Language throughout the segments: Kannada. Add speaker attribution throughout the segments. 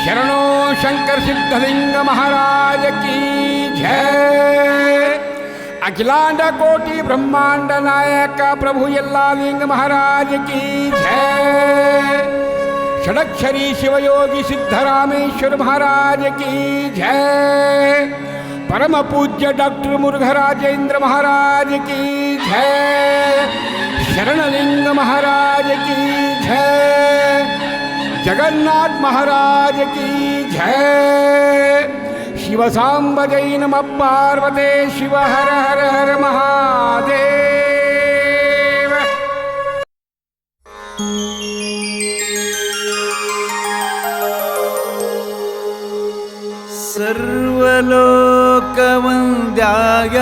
Speaker 1: ಶರಣೋ ಶಂಕರ ಸಿದ್ಧಲಿಂಗ ಮಹಾರಾಜ ಕೀ ಜಯ. ಅಖಿಲಾಂಡ ಕೋಟಿ ಬ್ರಹ್ಮಾಂಡ ನಾಯಕ ಪ್ರಭು ಯಲ್ಲಾಲಿಂಗ ಮಹಾರಾಜ ಕೀ ಜಯ. ಷಡಕ್ಷರಿ ಶಿವಯೋಗಿ ಸಿದ್ಧರಾಮೇಶ್ವರ ಮಹಾರಾಜ ಕೀ ಜಯ. ಪರಮ ಪೂಜ್ಯ ಡಾಕ್ಟರ್ ಮುರುಘರಾಜೇಂದ್ರ ಮಹಾರಾಜ ಕೀ ಜಯ. ಶರಣಲಿಂಗ ಮಹಾರಾಜ ಕೀ ಜಯ. ಜಗನ್ನಾಥ ಮಹಾರಾಜ ಕೀ ಜಯ. ಶಿವ ಸಾಂಬ ಜೈ ನಮಃ ಪಾರ್ವತೆ ಶಿವ ಹರ ಹರ ಹರ ಮಹಾದೇವ.
Speaker 2: ಸರ್ವಲೋಕವಂದ್ಯಾಯ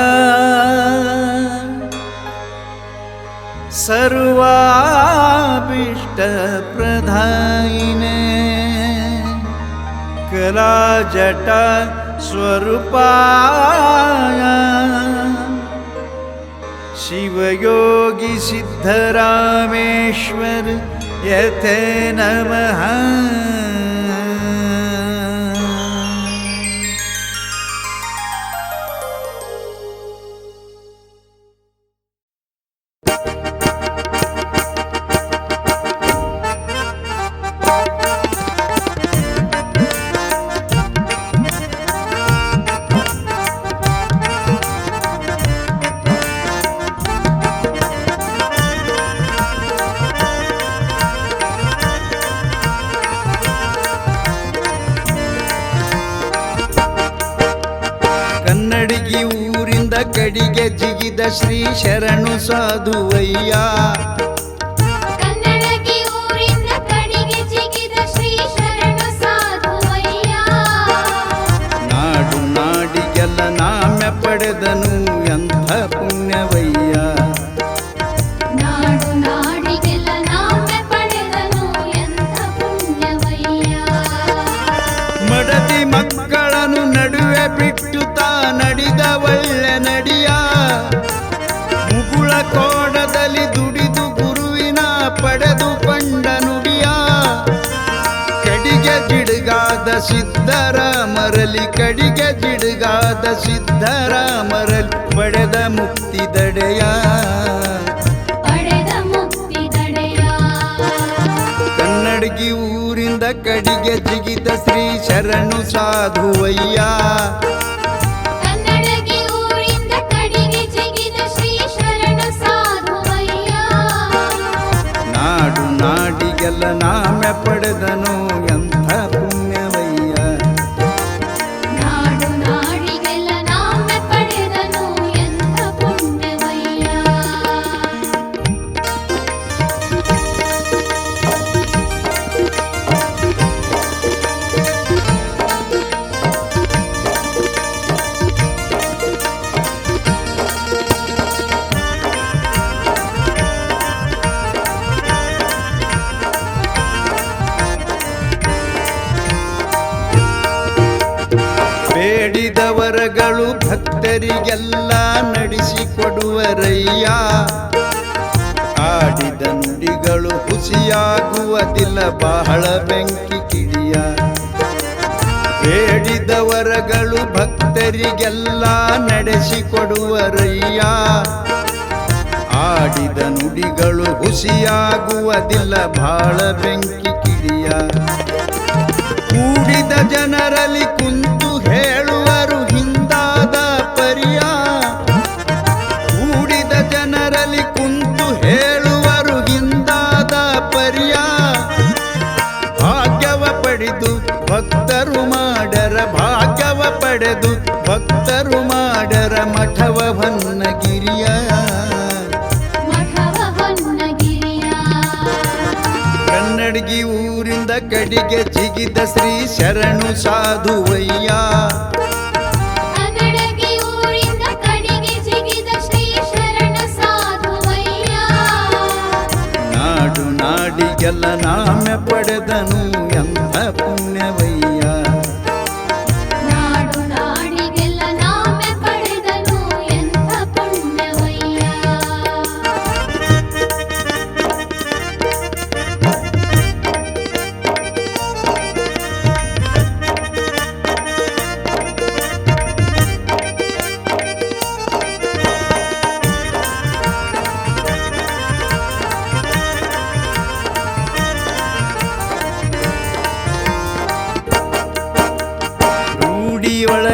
Speaker 2: ಸರ್ವಾಭೀಷ್ಟಪ್ರದಾಯಿನೇ ಕಲಾಜಟ ಸ್ವರೂಪಾಯ ಶಿವಯೋಗಿ ಸಿದ್ಧರಾಮೇಶ್ವರ ಯತೆ ನಮಃ. ಕನ್ನಡಿಗಿ ಊರಿಂದ ಕಡಿಗೆ ಜಿಗಿದ ಶ್ರೀ ಶರಣು ಸಾಧುವಯ್ಯ.
Speaker 3: ಕನ್ನಡಗಿ ಊರಿಂದ ಕಡಿಗೆ ಜಿಗಿದ ಶ್ರೀ ಶರಣು ಸಾಧುವಯ್ಯ.
Speaker 2: ನಾಡು ನಾಡಿಗೆಲ್ಲ ನಾಮ್ಯ ಪಡೆದನು ಎಂಥ ಪುಣ್ಯವಯ್ಯ.
Speaker 3: ನಾಡು ನಾಡಿಗೆಲ್ಲ ನಾಮ್ಯ ಪಡೆದನು ಎಂಥ ಪುಣ್ಯವಯ್ಯ.
Speaker 2: ಮಡದಿ ಮಕ್ಕಳನ್ನು ನಡುವೆ ಬಿಟ್ಟು ನಡೆದ ಒಳ್ಳೆ ನಡಿಯ. ಮುಗುಳ ಕೋಡದಲ್ಲಿ ದುಡಿದು ಗುರುವಿನ ಪಡೆದು ಕೊಂಡ ನುಡಿಯ. ಕಡಿಗೆ ಜಿಡುಗಾದ ಸಿದ್ಧರಾಮರಲಿ ಕಡಿಗೆ ಜಿಡುಗಾದ ಸಿದ್ಧರಾಮರಲಿ ಪಡೆದ ಮುಕ್ತಿ ದಡೆಯ.
Speaker 3: ಪಡೆದ ಮುಕ್ತಿ ದಡೆಯ.
Speaker 2: ಕನ್ನಡಗಿ ಊರಿಂದ ಕಡಿಗೆ ಜಿಗಿದ ಶ್ರೀ ಶರಣು ಸಾಧುವಯ್ಯ. ನಾಡು ನಾಡಿಗೆಲ್ಲ ನಾಮ್ಯ ಪಡೆದನು ಎಂಥ ಪುಣ್ಯವಯ್ಯ.
Speaker 3: ನಾಡು ನಾಡಿಗೆಲ್ಲ ನಾಮ್ಯ ಪಡೆದನು ಎಂಥ ಪುಣ್ಯವಯ್ಯ.
Speaker 2: ಬೇಡಿದವರಗಳು ಭಕ್ತರಿಗೆಲ್ಲ ನಡೆಸಿಕೊಡುವರಯ್ಯ. ಆಡಿದ ನುಡಿಗಳು ಹುಸಿಯಾಗುವುದಿಲ್ಲ ಬಹಳ ಬೆಂಕಿ ಕಿಡಿಯ. ಬೇಡಿದವರಗಳು ಭಕ್ತರಿಗೆಲ್ಲ ನಡೆಸಿಕೊಡುವರಯ್ಯ. ಆಡಿದ ನುಡಿಗಳು ಹುಸಿಯಾಗುವುದಿಲ್ಲ ಬಹಳ ಬೆಂಕಿ ಕಿಡಿಯ. ಕೂಡಿದ ಜನರಲ್ಲಿ ಕುಂತು ಹೇಳುವರು ಹಿಂದಾದ ಪರಿಯ. ಕೂಡಿದ ಜನರಲ್ಲಿ ಕುಂತು ಹೇಳುವರು ಹಿಂದಾದ ಪರಿಯ. ಭಾಗ್ಯವ ಪಡೆದು ಭಕ್ತರು ಮಾಡರ ಭಾಗ್ಯವ ಪಡೆದು ಭಕ್ತರು ಮಾಡರ ಮಠವ ಹೊನ್ನಗಿರಿಯ.
Speaker 3: ಮಠವ ಹೊನ್ನಗಿರಿಯ.
Speaker 2: ಕನ್ನಡಗಿ ಊರಿಂದ ಕಡಿಗೆ ಜಿಗಿದ ಶ್ರೀ ಶರಣು ಸಾಧುವಯ್ಯ.
Speaker 3: ಕನ್ನಡಗಿ ಊರಿಂದ ಕಡಿಗೆ ಜಿಗಿದ ಶ್ರೀ ಶರಣು ಸಾಧುವಯ್ಯ.
Speaker 2: ನಾಡು ನಾಡಿಗೆಲ್ಲ ನಾಮ್ಯ ಪಡೆದನು ಎಂಥ ಪುಣ್ಯವಯ್ಯ.
Speaker 3: ನಾಡು ನಾಡಿಗೆಲ್ಲ ನಾಮ್ಯ ಪಡೆದನು ಎಂಥ ಪುಣ್ಯವಯ್ಯ.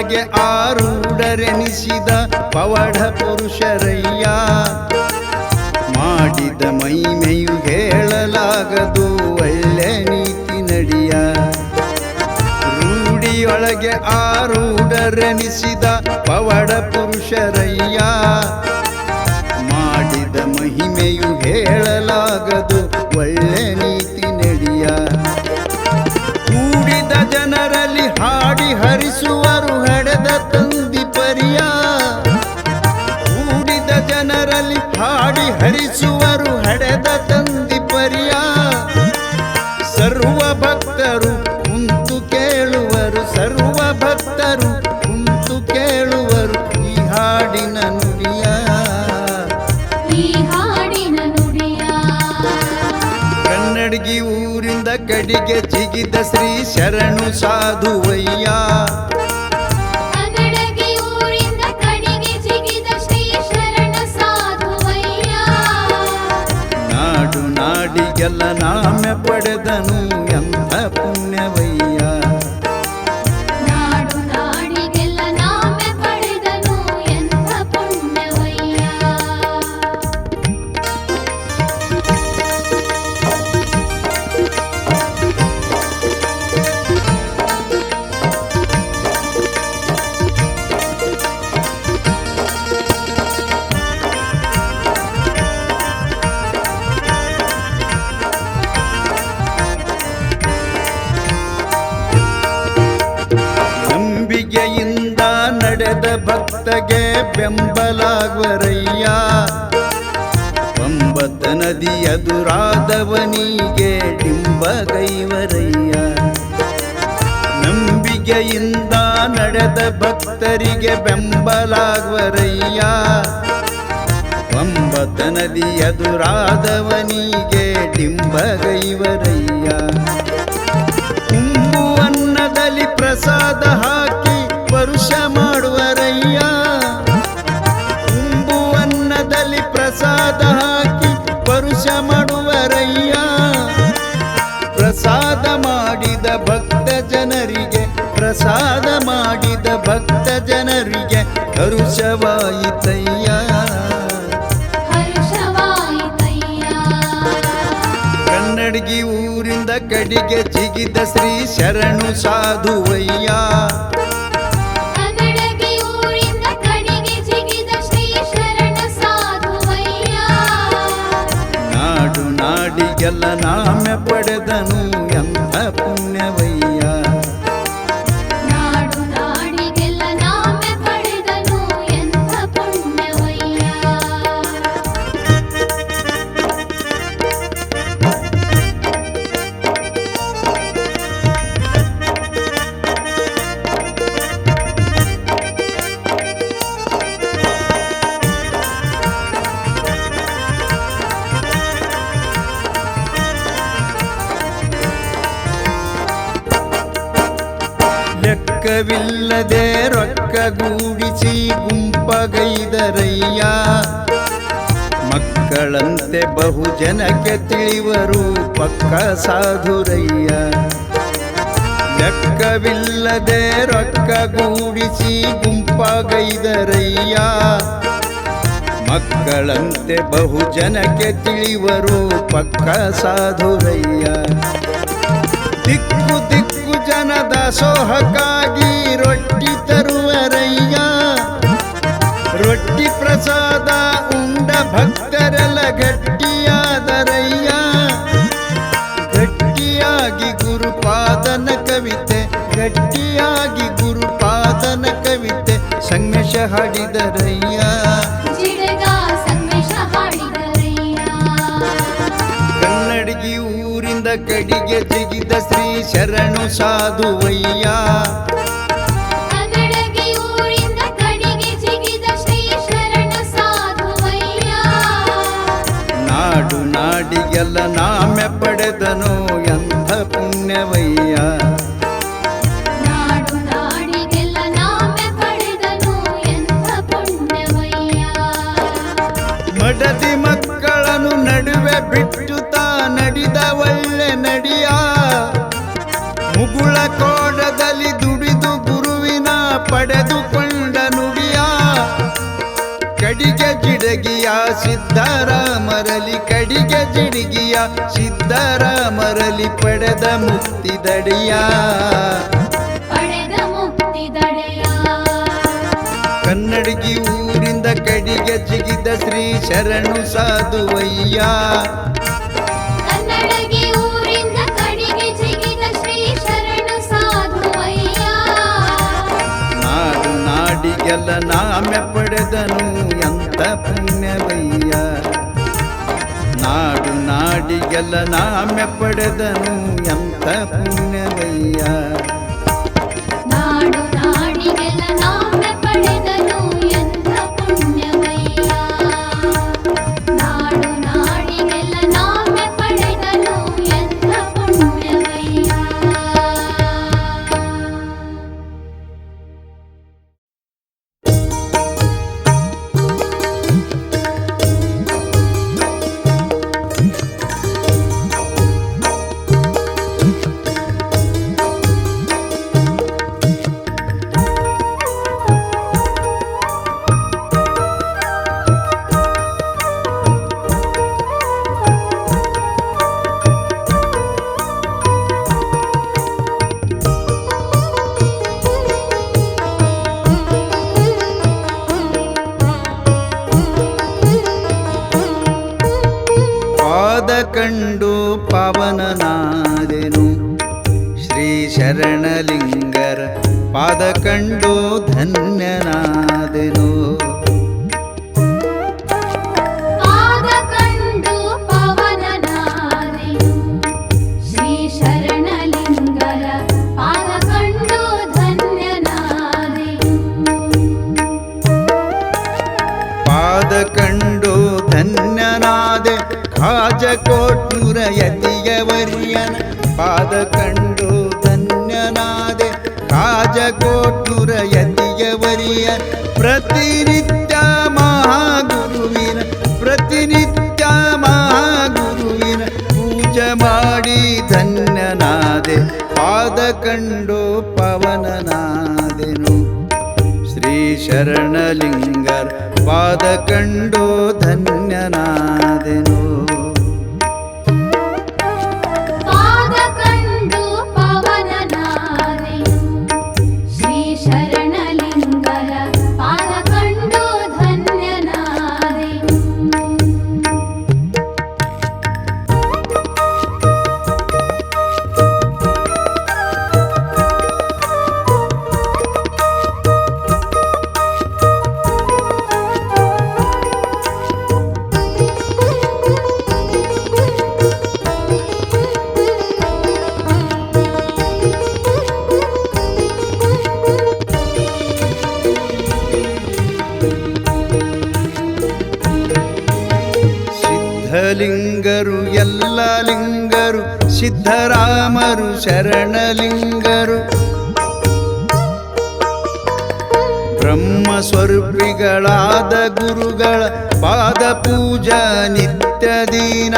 Speaker 2: ಒಳಗೆ ಆರೂಢರೆನಿಸಿದ ಪವಾಡ ಪುರುಷರಯ್ಯ. ಮಾಡಿದ ಮಹಿಮೆಯು ಹೇಳಲಾಗದು ಒಳ್ಳೆ ನೀತಿ ನಡಿಯ. ರೂಢಿಯೊಳಗೆ ಆರೂಢರೆನಿಸಿದ ಪವಾಡ ಪುರುಷರಯ್ಯ. ಮಾಡಿದ ಮಹಿಮೆಯು ಹೇಳಲಾಗದು ಒಳ್ಳೆ ನೀತಿ ನಡಿಯ. ಕೂಡಿದ ಜನರಲ್ಲಿ ಹಾಡಿ ಹರಿಸುವರು ಹಡೆದ ತಂದಿ ಪರಿಯ. ಕೂಡಿದ ಜನರಲ್ಲಿ ಹಾಡಿ ಹರಿಸುವರು ಹಡೆದ ತಂದಿ ಪರಿಯ. ಸರ್ವ ಭಕ್ತರು ಕುಂತು ಕೇಳುವರು, ಸರ್ವ ಭಕ್ತರು ಕುಂತು ಕೇಳುವರು ಈ ಹಾಡಿನ ನುಡಿಯ.
Speaker 3: ಈ ಹಾಡಿನ ನುಡಿಯ
Speaker 2: ಕನ್ನಡಗಿ ಊರಿಂದ ಕಡಿಗೆ ಜಿಗಿದ ಶ್ರೀ ಶರಣು ಸಾಧುವಯ್ಯ.
Speaker 3: ಕನ್ನಡಗಿ ಊರಿಂದ ಕಡಿಗೆ ಜಿಗಿದ ಶ್ರೀ ಶರಣ ಸಾಧುವಯ್ಯ.
Speaker 2: ನಾಡು ನಾಡಿಗೆಲ್ಲ ನಾಮೆ ಪಡೆದನು ಎಂಥ ಪುಣ್ಯವಯ್ಯ.
Speaker 3: ನಾಡು ನಾಡಿಗೆಲ್ಲ ನಾಮೆ ಪಡೆದನು ಎಂಥ ಪುಣ್ಯವಯ್ಯ.
Speaker 2: ನಂಬಿಕೆಯಿಂದ ನಡೆದ ಭಕ್ತಗೆ ಬೆಂಬಲಾಗುವರಯ್ಯ. ಪಂಬತ ನದಿ ಎದುರಾದವನಿಗೆ ಡಿಂಬಗೈವರಯ್ಯ. ನಂಬಿಕೆಯಿಂದ ನಡೆದ ಭಕ್ತರಿಗೆ ಬೆಂಬಲಾಗುವರಯ್ಯ. ಪಂಬತ ನದಿ ಎದುರಾದವನಿಗೆ ಡಿಂಬಗೈವರಯ್ಯ. ಕುಂಬುವನ್ನದಲ್ಲಿ ಪ್ರಸಾದ ಹಾಕಿ ವರುಷ ಮಾಡುವರಯ್ಯ. ಕುಂಬುವನ್ನದಲ್ಲಿ ಪ್ರಸಾದ ಹಾಕಿ ವರುಷ ಮಾಡುವರಯ್ಯ. ಪ್ರಸಾದ ಮಾಡಿದ ಭಕ್ತ ಜನರಿಗೆ, ಪ್ರಸಾದ ಮಾಡಿದ ಭಕ್ತ ಜನರಿಗೆ ಹರುಷವಾಯಿತಯ್ಯ.
Speaker 3: ಹರ್ಷವಾಯಿತಯ್ಯ.
Speaker 2: ಕನ್ನಡಗಿ ಊರಿಂದ ಕಡಿಗೆ ಜಿಗಿದ ಶ್ರೀ ಶರಣು ಸಾಧುವಯ್ಯ.
Speaker 3: ಕನ್ನಡಗಿ ಊರಿಂದ ಕಡಿಗೆ ಜಿಗಿದ ಶ್ರೀ ಶರಣ ಸಾಧುವಯ್ಯ.
Speaker 2: ನಾಡು ನಾಡಿಗೆಲ್ಲ ನಾಮೆ ಪಡೆದನು ಎಂಥ ಪುಣ್ಯವಯ್ಯ.
Speaker 3: ನಾಡು ನಾಡಿಗೆಲ್ಲ ನಾಮೆ ಪಡೆದನು ಎಂಥ ಪುಣ್ಯವಯ್ಯ.
Speaker 2: ಲೆಕ್ಕವಿಲ್ಲದೆ ರೊಕ್ಕಗೂಡಿಸಿ ಗುಂಪಗೈದರಯ್ಯ. ಮಕ್ಕಳಂತೆ ಬಹುಜನಕ್ಕೆ ತಿಳಿವರು ಪಕ್ಕ ಸಾಧುರಯ್ಯ. ಲೆಕ್ಕವಿಲ್ಲದೆ ರೊಕ್ಕಗೂಡಿಸಿ ಗುಂಪಗೈದರಯ್ಯ. ಮಕ್ಕಳಂತೆ ಬಹುಜನಕ್ಕೆ ತಿಳಿವರು ಪಕ್ಕ ಸಾಧುರಯ್ಯ. ದಿಕ್ಕು ದಿಕ್ಕು ಜನ ದಾಸೋಹಕ್ಕಾಗಿ ರೊಟ್ಟಿ ತರುವರಯ್ಯ. ರೊಟ್ಟಿ ಪ್ರಸಾದ ಉಂಡ ಭಕ್ತರೆಲ್ಲ ಗಟ್ಟಿಯಾದರಯ್ಯ. ಗಟ್ಟಿಯಾಗಿ ಗುರುಪಾದನ ಕವಿತೆ, ಗಟ್ಟಿಯಾಗಿ ಗುರುಪಾದನ ಕವಿತೆ ಸಂಗಮೇಶ ಹಾಡಿದರಯ್ಯ.
Speaker 3: ಜಿಡಗ ಸಂಗಮೇಶ ಹಾಡಿದರಯ್ಯ.
Speaker 2: ಕನ್ನಡಗಿ ಊರಿಂದ ಕಡಿಗೆ ಜಿಗಿದ ಶ್ರೀ ಶರಣು ಸಾಧುವಯ್ಯ.
Speaker 3: ಕನ್ನಡಗಿ ಊರಿಂದ ಕಡಿಗೆ ಜಿಗಿದ ಶ್ರೀ ಶರಣ ಸಾಧುವಯ್ಯ.
Speaker 2: ನಾಡು ನಾಡಿಗೆಲ್ಲ ನಾಮೆ ಪಡೆದನು ಎಂಥ ಪುಣ್ಯವಯ್ಯ.
Speaker 3: ನಾಡು ನಾಡಿಗೆಲ್ಲ ನಾಮೆ ಪಡೆದನು ಎಂಥ ಪುಣ್ಯವಯ್ಯ.
Speaker 2: ಮಡದಿ ಮಕ್ಕಳನ್ನು ನಡುವೆ ಬಿಟ್ಟು ತಾ ನಡೆದ ಒಳ್ಳೆ ನಡಿಯ. ಮುಗುಳ ಕೋಡದಲ್ಲಿ ದುಡಿದು ಗುರುವಿನ ಪಡೆದುಕೊಂಡ ನುಡಿಯ ಕಡಿಗೆ ಜಿಡಗಿಯ ಸಿದ್ಧರಾಮರಲಿ ಕಡಿಗೆ ಜಿಡಗಿಯ ಸಿದ್ಧರಾಮರಲಿ ಪಡೆದ ಮುಕ್ತಿದಡಿಯ
Speaker 3: ಪಡೆದ ಮುಕ್ತಿದಡೆಯ
Speaker 2: ಕನ್ನಡಗಿ ಊರಿಂದ ಕಡಿಗೆ ಜಿಗಿದ ಶ್ರೀ ಶರಣು ಸಾಧುವಯ್ಯ
Speaker 3: ಕನ್ನಡಗಿ ಊರಿಂದ ಕಡಿಗೆ ಜಿಗಿದ ಶ್ರೀ ಶರಣು ಸಾಧುವಯ್ಯ
Speaker 2: ನಾಡು ನಾಡಿಗೆಲ್ಲ ನಾಮೆ ಪಡೆದನು ಎಂತ ಪುಣ್ಯವಯ್ಯ ನಾಡು ನಾಡಿಗೆಲ್ಲ ನಾಮೆ ಪಡೆದನು ಎಂತ ಪುಣ್ಯವಯ್ಯ
Speaker 3: ನಾಡು ನಾಡಿಗೆಲ್ಲ ನಾಮೆ ಪಡೆದನು ಎಂಥ ಪುಣ್ಯವಯ್ಯ ನಾಡು ನಾಡಿಗೆಲ್ಲ ನಾಮೆ ಪಡೆದನು ಎಂಥ ಪುಣ್ಯವಯ್ಯ
Speaker 2: ಪಾದ ಕಂಡು ಪಾವನನಾದೆನು ಶ್ರೀ ಶರಣಲಿಂಗರ ಪಾದ ಕಂಡು ಧನ್ಯನಾದೆನು
Speaker 3: ಪಾದ ಕಂಡು ಪವನನಾದೆನು ಶ್ರೀ ಶರಣಲಿಂಗರ ಪಾದ ಕಂಡು ಧನ್ಯನಾದೆನು
Speaker 2: ಪಾದ ಕಂಡು ಧನ್ಯನಾದೆ ಖಾಜಕೋಟ್ನೂರ ಯತಿಯವರಿಯನ ಪಾದ ಕಂಡು ಧನ್ಯನಾದೆ ಖಾಜಕೋಟ್ನೂರ ಯತಿಯವರಿಯ ಪ್ರತಿನಿತ್ಯ ಮಹಾಗುರುವಿನ ಪ್ರತಿನಿತ್ಯ ಮಹಾಗುರುವಿನ ಪೂಜೆ ಮಾಡಿ ಧನ್ಯನಾದೆ ಪಾದ ಕಂಡು ಪವನನಾದೆನು ಶ್ರೀ ಶರಣಲಿಂಗರ ಪಾದ ಕಂಡು ಧನ್ಯನಾದೆನು
Speaker 3: ಪಾದ ಕಂಡು ಪವನನಾದೆನು ಶ್ರೀ ಶರಣಲಿಂಗರ ಪಾದ ಕಂಡು ಧನ್ಯನಾದೆನು
Speaker 2: ಸಿದ್ಧಲಿಂಗರು ಎಲ್ಲ ಲಿಂಗರು ಸಿದ್ಧರಾಮರು ಶರಣಲಿಂಗರು ಬ್ರಹ್ಮ ಸ್ವರೂಪಿಗಳಾದ ಗುರುಗಳ ಪಾದ ಪೂಜಾ ನಿತ್ಯ ದಿನ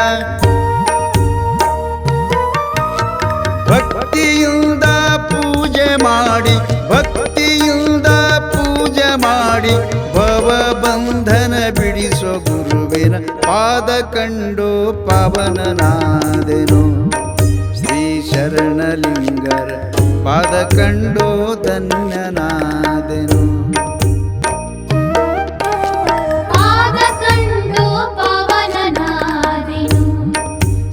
Speaker 2: ಭಕ್ತಿಯಿಂದ ಪೂಜೆ ಮಾಡಿ ಭಕ್ತಿಯಿಂದ ಪೂಜೆ ಮಾಡಿ ಭವ ಬಂಧನ ಬಿಡಿಸೋ ಗುರುವಿನ ಪಾದ ಕಂಡು ಪಾವನನಾದೆನು ಶ್ರೀ ಶರಣಲಿಂಗರ ಪಾದ ಕಂಡು ಧನ್ಯನಾದೆನು
Speaker 3: ಪಾದ ಕಂಡು ಪವನನಾದೆನು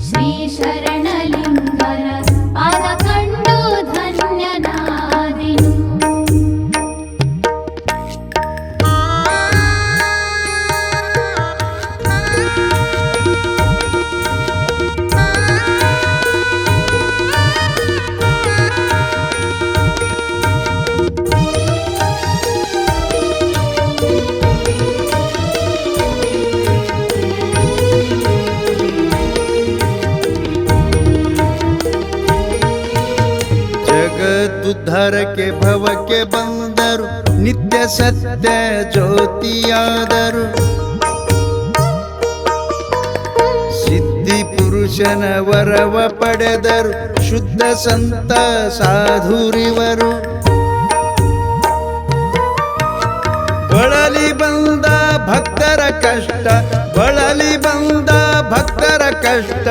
Speaker 3: ಶ್ರೀ ಶರಣಲಿಂಗರ ಪಾದ ಕಂಡು ಧನ್ಯನಾದೆನು
Speaker 2: ಜಗದುದ್ಧಾರಕ್ಕೆ ಭವಕ್ಕೆ ಬಂದರು ನಿತ್ಯ ಸತ್ಯ ಜ್ಯೋತಿಯಾದರು ಸಿದ್ಧಿ ಪುರುಷನ ವರವ ಪಡೆದರು ಶುದ್ಧ ಸಂತ ಸಾಧುರಿವರು ಬಳಲಿ ಬಂದ ಭಕ್ತರ ಕಷ್ಟ, ಬಳಲಿ ಬಂದ ಭಕ್ತರ ಕಷ್ಟ,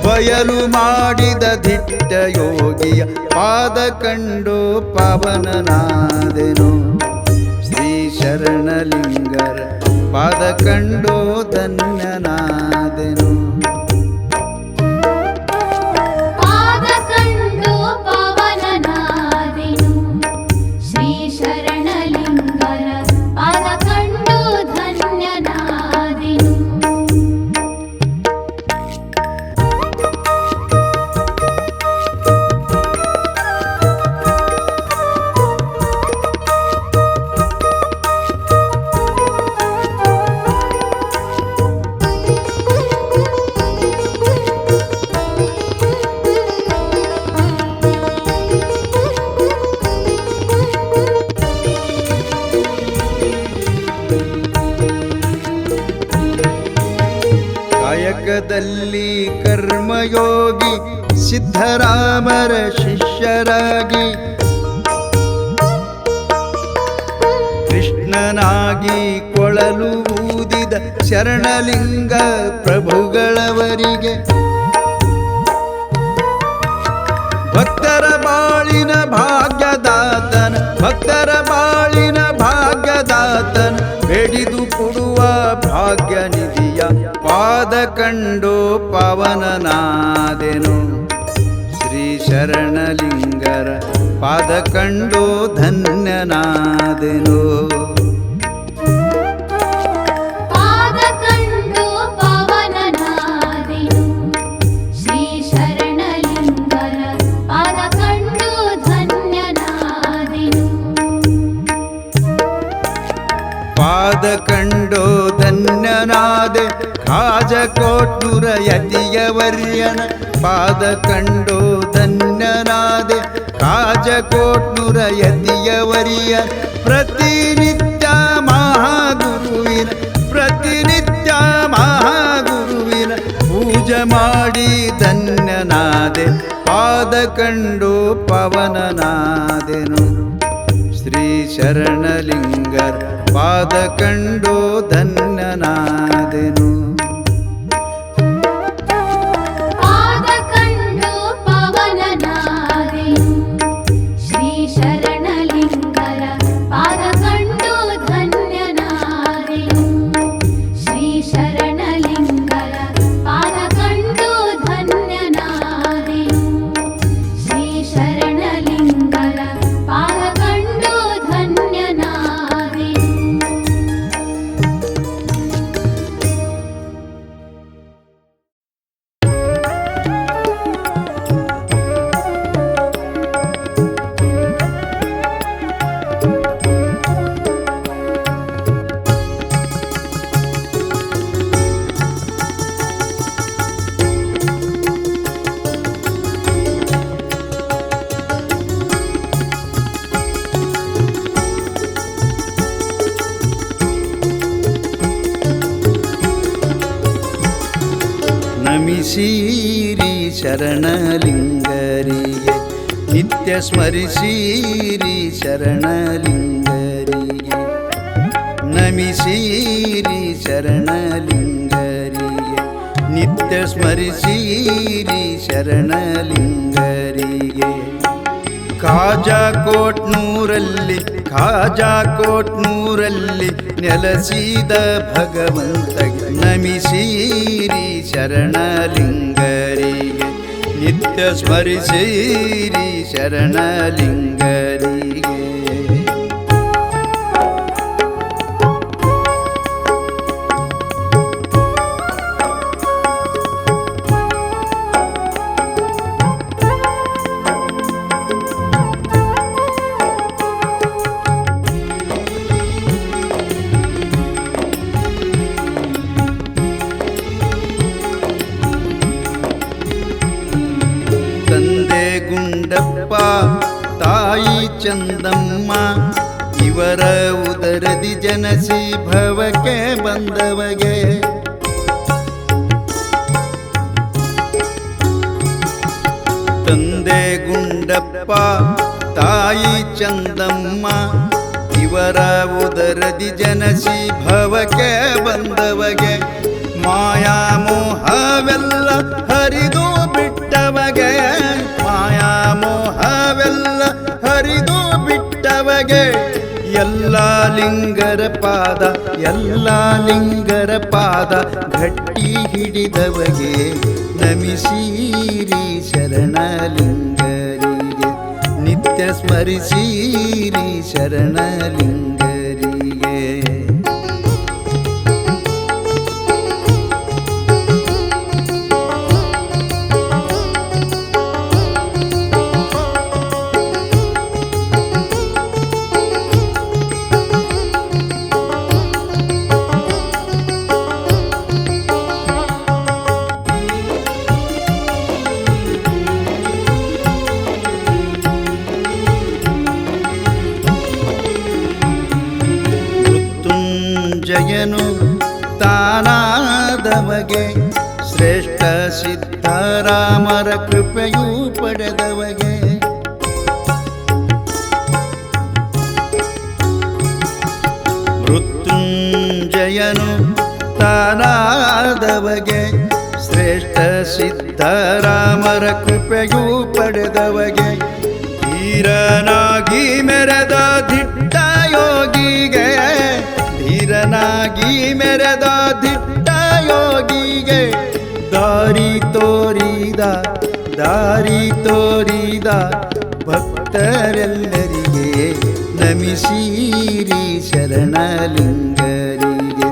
Speaker 2: ಬಯಲು ಮಾಡಿದ ದಿಟ್ಟ ಯೋಗಿಯ ಪಾದ ಕಂಡು ಪಾವನನಾದೆನು. ಶ್ರೀ ಶರಣಲಿಂಗರ ಪಾದ ಕಂಡು ಧನ್ಯನಾದೆನು.
Speaker 3: ಪಾದ ಕಂಡು ಪಾವನನಾದೆನು. ಶ್ರೀ ಶರಣಲಿಂಗರ ಪಾದ ಕಂಡು ಧನ್ಯನಾದೆನು.
Speaker 2: ಕಾಯಕದಲ್ಲಿ ಕರ್ಮಯೋಗಿ ಸಿದ್ಧರಾಮರ ಶಿಷ್ಯರಾಗಿ, ಕೃಷ್ಣನಾಗಿ ಕೊಳಲು ಊದಿದ ಶರಣಲಿಂಗ ಪ್ರಭುಗಳವರಿಗೆ, ಭಕ್ತರ ಬಾಳಿನ ಭಾಗ್ಯದಾತನ, ಭಕ್ತರ ಬಾಳಿನ ಭಾಗ್ಯದಾತನ ಬೇಡಿದು ಕೊಡುವ ಭಾಗ್ಯ ನಿಧಿಯ ಪಾದ ಕಂಡು ಪಾವನನಾದೆನು. ಶ್ರೀ ಶರಣಲಿಂಗರ ಪಾದ ಕಂಡು ಧನ್ಯನಾದೆನು.
Speaker 3: ಪಾದ ಕಂಡು ಪಾವನನಾದೆನು. ಶ್ರೀ ಶರಣಲಿಂಗರ ಪಾದ ಕಂಡು ಧನ್ಯನಾದೆನು.
Speaker 2: ಪಾದ ಕಂಡು ಧನ್ಯನಾದೆ ಕಾಜಕೋಟ್ನೂರ ಯತಿಯವರ್ಯನ, ಪಾದ ಕಂಡು ಧನ್ಯನಾದೆ ಕಾಜಕೋಟ್ನೂರ ಯತಿಯವರ್ಯ. ಪ್ರತಿನಿತ್ಯ ಮಹಾಗುರುವಿನ, ಪ್ರತಿನಿತ್ಯ ಮಹಾಗುರುವಿನ ಪೂಜೆ ಮಾಡಿ ಧನ್ಯನಾದೆ, ಪಾದ ಕಂಡು ಪವನನಾದೆನು. ಶ್ರೀ ಶರಣಲಿಂಗರ ಪಾದ ಕಂಡು ಧನ್ಯನಾದೆನು.
Speaker 3: ಪಾದ ಕಂಡು ಪಾವನನಾದೆನು. ಶ್ರೀ ಶರಣಲಿಂಗರ ಪಾದ ಕಂಡು ಧನ್ಯನಾದೆನು. ಶ್ರೀ ಶರಣಲಿಂಗರ ಪಾದ ಕಂಡು ಧನ್ಯನಾದೆನು. ಶ್ರೀ ಶರಣಲಿಂಗರ ಪಾದ ಕಂಡು ಧನ್ಯನಾದೆನು.
Speaker 2: ನಮಿಸಿರಿ ಶರಣಲಿಂಗರಿಗೆ, ನಿತ್ಯ ಸ್ಮರಿಸಿರಿ ಶರಣಲಿಂಗರಿಗೆ. ನಮಿಸಿರಿ ಶರಣಲಿಂಗರಿಗೆ, ನಿತ್ಯ ಸ್ಮರಿಸಿರಿ ಶರಣಲಿಂಗರಿಗೆ. ಕಾಜಕೋಟ್ನೂರಲ್ಲಿ, ಕಾಜಕೋಟ್ನೂರಲ್ಲಿ ನೆಲೆಸಿದ ಭಗವಂತಗೆ ನಮಿಸಿರಿ ಶರಣಲಿಂಗರಿಗೆ, ನಿತ್ಯ ಸ್ಮರಿಸಿರಿ ಶರಣಲಿಂಗರಿಗೆ. ತಂದೆ ಗುಂಡಪ್ಪ, ತಾಯಿ ಚಂದಮ್ಮ, ಇವರ ಉದರದಿ ಜನಸಿ ಭವಕ್ಕೆ ಬಂದವಗೆ. ತಂದೆ ಗುಂಡಪ್ಪ, ತಾಯಿ ಚಂದಮ್ಮ, ಇವರ ಉದರದಿ ಜನಸಿ ಭವಕ್ಕೆ ಬಂದವಗೆ ಮಾಯಾಮೋಹವೆಲ್ಲ ಹರಿದು ಬಿಟ್ಟವಗೆ ಮಾಯಾಮೋಹವೆಲ್ಲ ಹರಿದು ಬಿಟ್ಟವಗೆ ಎಲ್ಲ ಲಿಂಗರ ಪಾದ ಎಲ್ಲ ಲಿಂಗರ ಪಾದ ಗಟ್ಟಿ ಹಿಡಿದವಗೆ ನಮಿಸೀರಿ ಶರಣಲಿಂಗರಿಗೆ ನಿತ್ಯ ಸ್ಮರಿಸೀರಿ ಶರಣಲಿಂಗರಿಗೆ ಜಯನು ತಾನಾದವಗೆ ಶ್ರೇಷ್ಠ ಸಿದ್ಧರಾಮರ ಕೃಪೆಯೂ ಪಡೆದವಗೆ ಮೃತ್ಯುಂಜಯನು ತಾನಾದವಗೆ ಶ್ರೇಷ್ಠ ಸಿದ್ಧರಾಮರ ಕೃಪೆಯೂ ಪಡೆದವಗೆ ಧೀರನಾಗಿ ಮೆರೆದ ದಿಟ್ಟ ಯೋಗಿಗೆ ಧೀರನಾಗಿ ಮೆರೆದ ದಿಟ್ಟ ಯೋಗಿಗೆ ದಾರಿ ತೋರಿದ ಭಕ್ತರೆಲ್ಲರಿಗೆ ನಮಿಸೀರಿ ಶರಣಲಿಂಗರಿಗೆ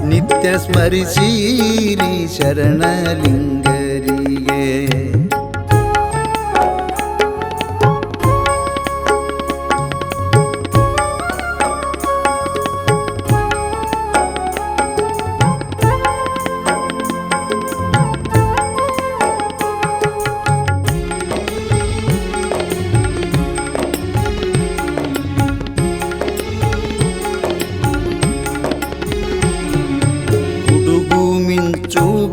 Speaker 2: ನಿತ್ಯ ಸ್ಮರಿಸೀರಿ ಶರಣಲಿಂಗರಿಗೆ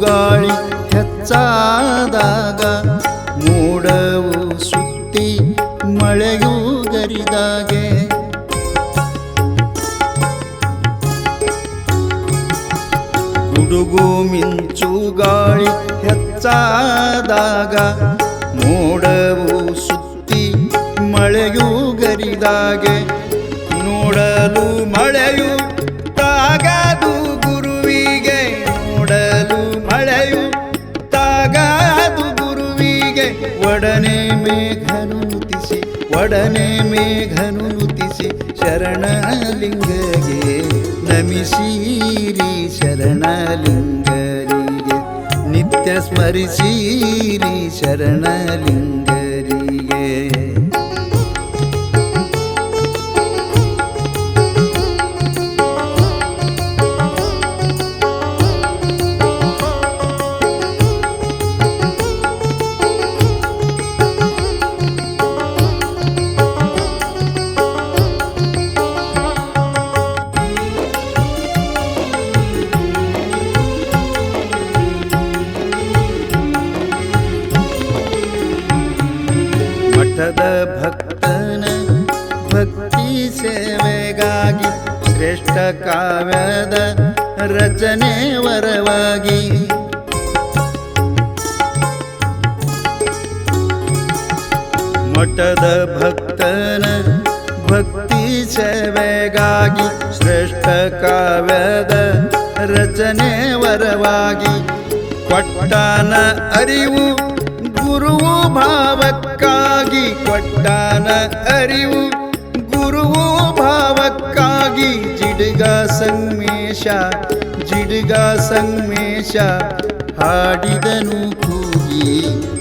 Speaker 2: ಗಾಳಿ ಹೆಚ್ಚಾದಾಗ ಮೋಡವು ಸುತ್ತಿ ಮಳೆಯೂ ಗರಿದಾಗೆ ಗುಡುಗು ಮಿಂಚು ಗಾಳಿ ಹೆಚ್ಚಾದಾಗ ಮೋಡವು ಸುತ್ತಿ ಮಳೆಯೂ ಗರಿದಾಗೆ ನೋಡಲು ಮಳೆಯು ತಾಗದು ಗುರುವಿಗೆ ನೋಡಲು ಮಳೆಯು ತಾಗದು ಗುರುವಿಗೆ ಒಡನೆ ಮೇಘನು ನುತಿಸಿ ಶರಣಲಿಂಗಗೆ ನಮಿಸೀರಿ ಶರಣಲಿಂಗರಿಗೆ ನಿತ್ಯ ಸ್ಮರಿಸೀರಿ ಶರಣಲಿಂಗರಿಗೆ ಮಠದ ಭಕ್ತನ ಭಕ್ತಿ ಸೇವೆಗಾಗಿ ಶ್ರೇಷ್ಠ ಕಾವ್ಯದ ರಚನೆ ವರವಾಗಿ ಮಠದ ಭಕ್ತನ ಭಕ್ತಿ ಸೇವೆಗಾಗಿ ಶ್ರೇಷ್ಠ ಕಾವ್ಯದ ರಚನೆ ವರವಾಗಿ ಕೊಟ್ಟಾನ ಅರಿವು ಗುರುವು ಭಾವಕ್ಕಾಗಿ ಕೊಟ್ಟಾನ ಅರಿವು ಗುರುವು ಭಾವಕ್ಕಾಗಿ ಜಿಡ್ಗ ಸಂಗಮೇಶ ಹಾಡಿದನು ಕೂಗಿ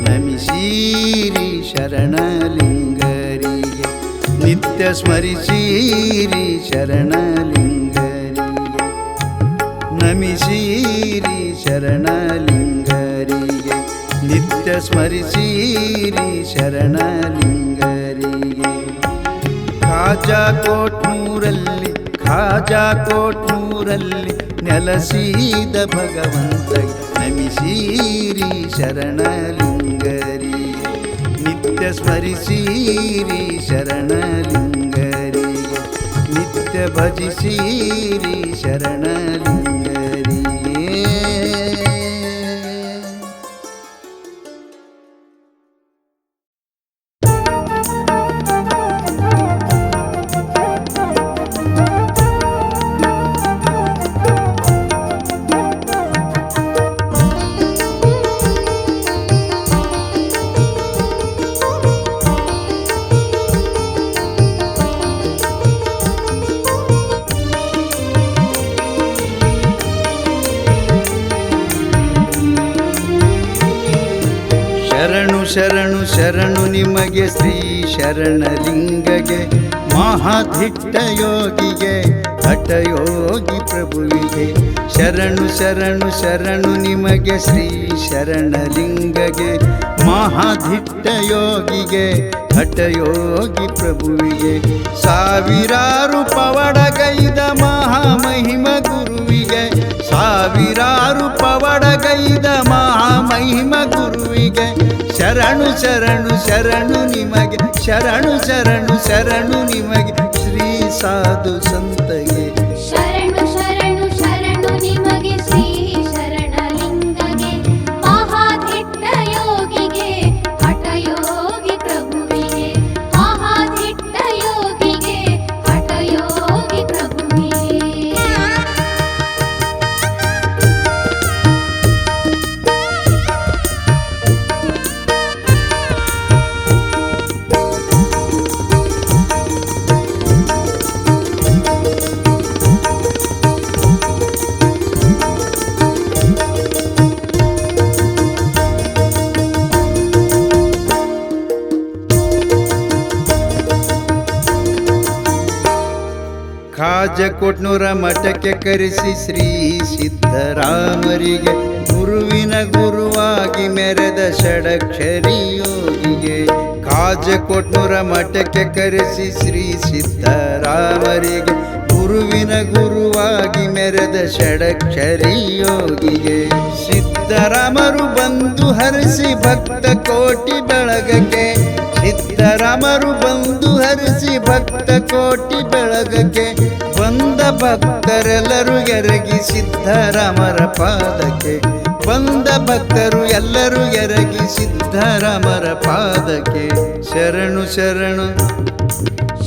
Speaker 2: ನಮಿಸೀರಿ ಶರಣಲಿಂಗರಿಗೆ ನಿತ್ಯ ಸ್ಮರಿಸೀರಿ ಶರಣಲಿಂಗರಿಗೆ ನಮಿಸೀರಿ ಶರಣಲಿಂಗರಿಗೆ ನಿತ್ಯ ಸ್ಮರಿಸೀರಿ ಶರಣಲಿಂಗರಿಗೆ ಖಾಜಾ ಕೋಟ್ನೂರಲ್ಲಿ ನೆಲಸಿದ ಭಗವಂತ ನಮಿಸೀರಿ ಶರಣಲಿಂಗರಿಗೆ ನಿತ್ಯ ಸ್ಮರಿಸೀರಿ ಶರಣಲಿಂಗರಿಗೆ ನಿತ್ಯ ನಿತ್ಯ ಭಜಿಸಿರಿ ಶರಣಲಿಂಗರಿಗೆ. ಶರಣು ಶರಣು ಶರಣು ನಿಮಗೆ ಶ್ರೀ ಶರಣಲಿಂಗಗೆ, ಮಹಾಧಿಟ್ಟ ಯೋಗಿಗೆ ಹಠಯೋಗಿ ಪ್ರಭುವಿಗೆ. ಶರಣು ಶರಣು ಶರಣು ನಿಮಗೆ ಶ್ರೀ ಶರಣಲಿಂಗಗೆ, ಮಹಾಧಿಟ್ಟ ಯೋಗಿಗೆ ಹಠಯೋಗಿ ಪ್ರಭುವಿಗೆ. ಸಾವಿರಾರು ಪವಡಗೈದ ಮಹಾಮಹಿಮ ಗುರುವಿಗೆ, ಸಾವಿರಾರು ಪವಡಗೈದ ಮಹಾಮಹಿಮ ಗುರುವಿಗೆ. ಶರಣು ಶರಣು ಶರಣು ನಿಮಗೆ, ಶರಣು ಶರಣು ಶರಣು ನಿಮಗೆ ಶ್ರೀ ಸಾಧು ಸಂತಗೆ.
Speaker 3: ಶರಣು ಶರಣು ಶರಣು ನಿಮಗೆ ಶ್ರೀ ಶರಣಲಿಂಗಗೆ, ಮಹಾಧಿಟ್ಟ ಯೋಗಿಗೆ ಹಠಯೋಗಿ ಪ್ರಭುವಿಗೆ. ಮಹಾಧಿಟ್ಟ ಯೋಗಿಗೆ ಹಠಯೋಗಿ ಪ್ರಭುವಿಗೆ.
Speaker 2: ಕಾಜಕೋಟ್ನೂರ ಮಠಕ್ಕೆ ಕರೆಸಿ ಶ್ರೀ ಸಿದ್ಧರಾಮರಿಗೆ, ಗುರುವಿನ ಗುರುವಾಗಿ ಮೆರೆದ ಷಡಕ್ಷರಿ ಯೋಗಿಗೆ. ಕಾಜಕೋಟ್ನೂರ ಮಠಕ್ಕೆ ಕರೆಸಿ ಶ್ರೀ ಸಿದ್ಧರಾಮರಿಗೆ, ಗುರುವಿನ ಗುರುವಾಗಿ ಮೆರೆದ ಷಡಕ್ಷರಿ ಯೋಗಿಗೆ. ಸಿದ್ಧರಾಮರು ಬಂದು ಹರಿಸಿ ಭಕ್ತ ಕೋಟಿ ಬೆಳಗಕ್ಕೆ, ಸಿದ್ಧರಾಮರು ಬಂದು ಹರಿಸಿ ಭಕ್ತ ಕೋಟಿ ಬೆಳಗಕ್ಕೆ. ಬಂದ ಭಕ್ತರೆಲ್ಲರೂ ಎರಗಿ ಸಿದ್ಧರಾಮರ ಪಾದಕ್ಕೆ, ಬಂದ ಭಕ್ತರು ಎಲ್ಲರೂ ಎರಗಿ ಸಿದ್ಧರಾಮರ ಪಾದಕ್ಕೆ. ಶರಣು ಶರಣು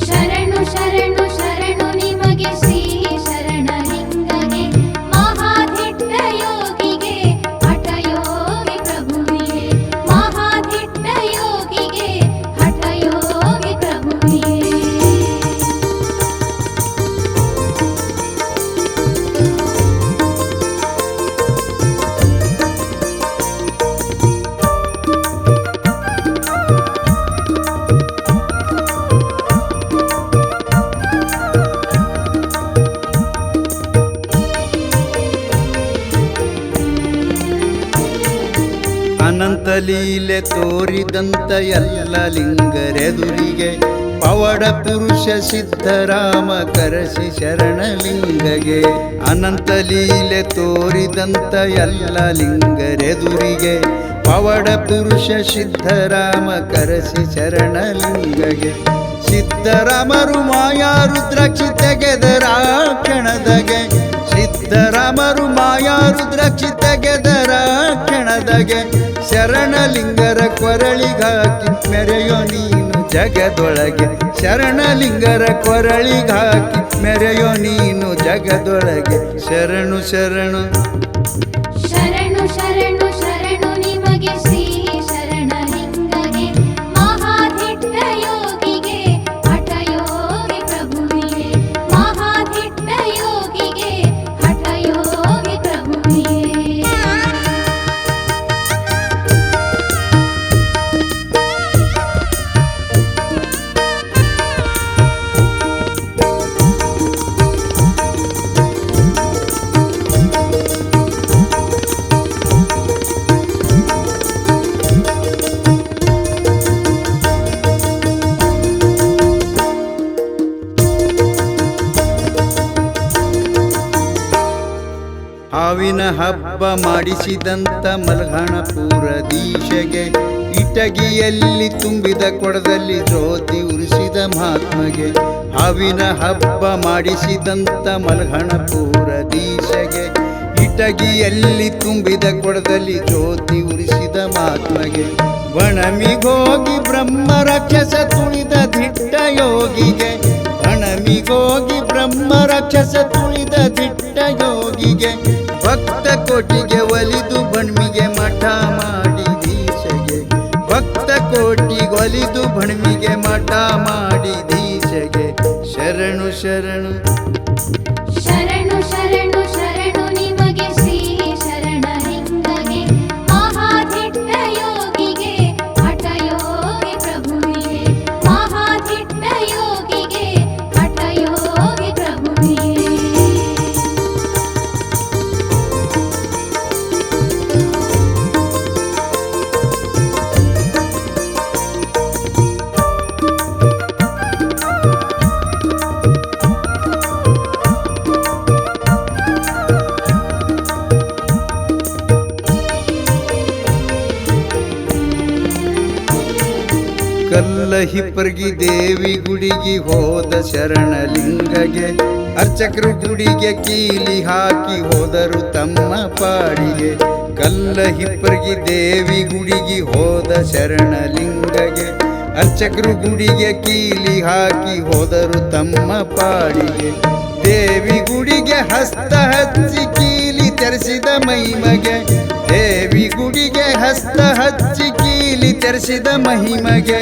Speaker 3: ಶರಣು ಶರಣು ಶರಣು ನಿಮಗೆ ಶ್ರೀ ಶರಣಲಿಂಗಗೆ, ಮಹಾಧಿಟ್ಟ ಯೋಗಿಗೆ ಹಠಯೋಗಿ ಪ್ರಭುವಿಗೆ. ಮಹಾಧಿಟ್ಟ ಯೋಗಿಗೆ ಹಠಯೋಗಿ ಪ್ರಭುವಿಗೆ.
Speaker 2: ಅನಂತ ಲೀಲೆ ತೋರಿದಂತ ಎಲ್ಲ ಲಿಂಗರೆದುರಿಗೆ, ಪವಡ ಪುರುಷ ಸಿದ್ಧರಾಮ ಕರೆಸಿ ಶರಣಲಿಂಗಗೆ. ಅನಂತ ಲೀಲೆ ತೋರಿದಂತ ಎಲ್ಲ ಲಿಂಗರೆದುರಿಗೆ, ಪವಡ ಪುರುಷ ಸಿದ್ಧರಾಮ ಕರೆಸಿ ಶರಣಲಿಂಗಗೆ. ಸಿದ್ಧರಾಮರು ಮಾಯಾ ರುದ್ರಾಕ್ಷಿ ತೆಗೆದರ ಕ್ಷಣದಗೆ, ಸಿದ್ಧರಾಮರು ಮಾಯಾ ರುದ್ರಾಕ್ಷಿ ತೆಗೆದರ ಕ್ಷಣದಗೆ. ಶರಣಲಿಂಗರ ಕೊರಳಿಗಾಕಿ ಮೆರೆಯೋ ನೀನು ಜಗದೊಳಗೆ, ಶರಣಲಿಂಗರ ಕೊರಳಿಗಾಕಿ ಮೆರೆಯೋ ನೀನು ಜಗದೊಳಗೆ. ಶರಣು ಶರಣು
Speaker 3: ಶರಣು ಶರಣು ಶರಣು ನಿಮಗೆ ಶ್ರೀ ಶರಣಲಿಂಗಗೆ, ಮಹಾಧಿಟ್ಟ ಯೋಗಿಗೆ ಹಠಯೋಗಿ ಪ್ರಭುವಿಗೆ. ಮಹಾಧಿಟ್ಟ ಯೋಗಿಗೆ ಹಠಯೋಗಿ ಪ್ರಭುವಿಗೆ.
Speaker 2: ಹಾವಿನ ಹಬ್ಬ ಮಾಡಿಸಿದಂತ ಮಲ್ಘಾಣಪುರದೀಶಗೆ, ಇಟಗಿಯಲ್ಲಿ ತುಂಬಿದ ಕೊಡದಲ್ಲಿ ಜ್ಯೋತಿ ಉರಿಸಿದ ಮಹಾತ್ಮಗೆ ಹಾವಿನ ಹಬ್ಬ ಮಾಡಿಸಿದಂತ ಮಲಘಣಪುರದೀಶಗೆ ಇಟಗಿಯಲ್ಲಿ ತುಂಬಿದ ಕೊಡದಲ್ಲಿ ಜ್ಯೋತಿ ಉರಿಸಿದ ಮಹಾತ್ಮಗೆ ಬಣಮಿಗೋಗಿ ಬ್ರಹ್ಮ ರಾಕ್ಷಸ ತುಳಿದ ದಿಟ್ಟ ಯೋಗಿಗೆ ಬಣಮಿಗೋಗಿ ಬ್ರಹ್ಮ ರಾಕ್ಷಸ ತುಳಿದ ದಿಟ್ಟ ಯೋಗಿಗೆ ಭಕ್ತ ಕೋಟಿಗೆ ಒಲಿದು ಬಣ್ಮಿಗೆ ಮಠ ಮಾಡಿ ದೀಶಗೆ ಭಕ್ತ ಕೋಟಿಗೆ ಒಲಿದು ಬಣ್ಮಿಗೆ ಮಠ ಮಾಡಿ ದೀಶಗೆ ಶರಣು ಶರಣು
Speaker 3: ಶರಣು ಶರಣು ಶರಣು ನಿಮಗೆ ಶ್ರೀ ಶರಣಲಿಂಗಗೆ ಮಹಾದಿಟ್ಟ ಯೋಗಿಗೆ ಹಠಯೋಗಿ ಪ್ರಭುವಿಗೆ ಮಹಾದಿಟ್ಟ ಯೋಗಿಗೆ ಹಠಯೋಗಿ ಪ್ರಭುವಿಗೆ
Speaker 2: ಕಲ್ಲಹಿಪ್ಪರ್ಗಿ ದೇವಿ ಗುಡಿಗೆ ಹೋದ ಶರಣಲಿಂಗಗೆ ಅರ್ಚಕರು ಗುಡಿಗೆ ಕೀಲಿ ಹಾಕಿ ಹೋದರು ತಮ್ಮ ಪಾಡಿಗೆ ಕಲ್ಲಹಿಪ್ಪರ್ಗಿ ದೇವಿ ಗುಡಿಗೆ ಹೋದ ಶರಣಲಿಂಗಗೆ ಅರ್ಚಕರು ಗುಡಿಗೆ ಕೀಲಿ ಹಾಕಿ ಹೋದರು ತಮ್ಮ ಪಾಡಿಗೆ ದೇವಿ ಗುಡಿಗೆ ಹಸ್ತ ಹಚ್ಚಿ ಕೀಲಿ ತೆರೆಸಿದ ಮಹಿಮಗೆ ದೇವಿ ಗುಡಿಗೆ ಹಸ್ತ ಹಚ್ಚಿ ಕೀಲಿ ತೆರೆಸಿದ ಮಹಿಮಗೆ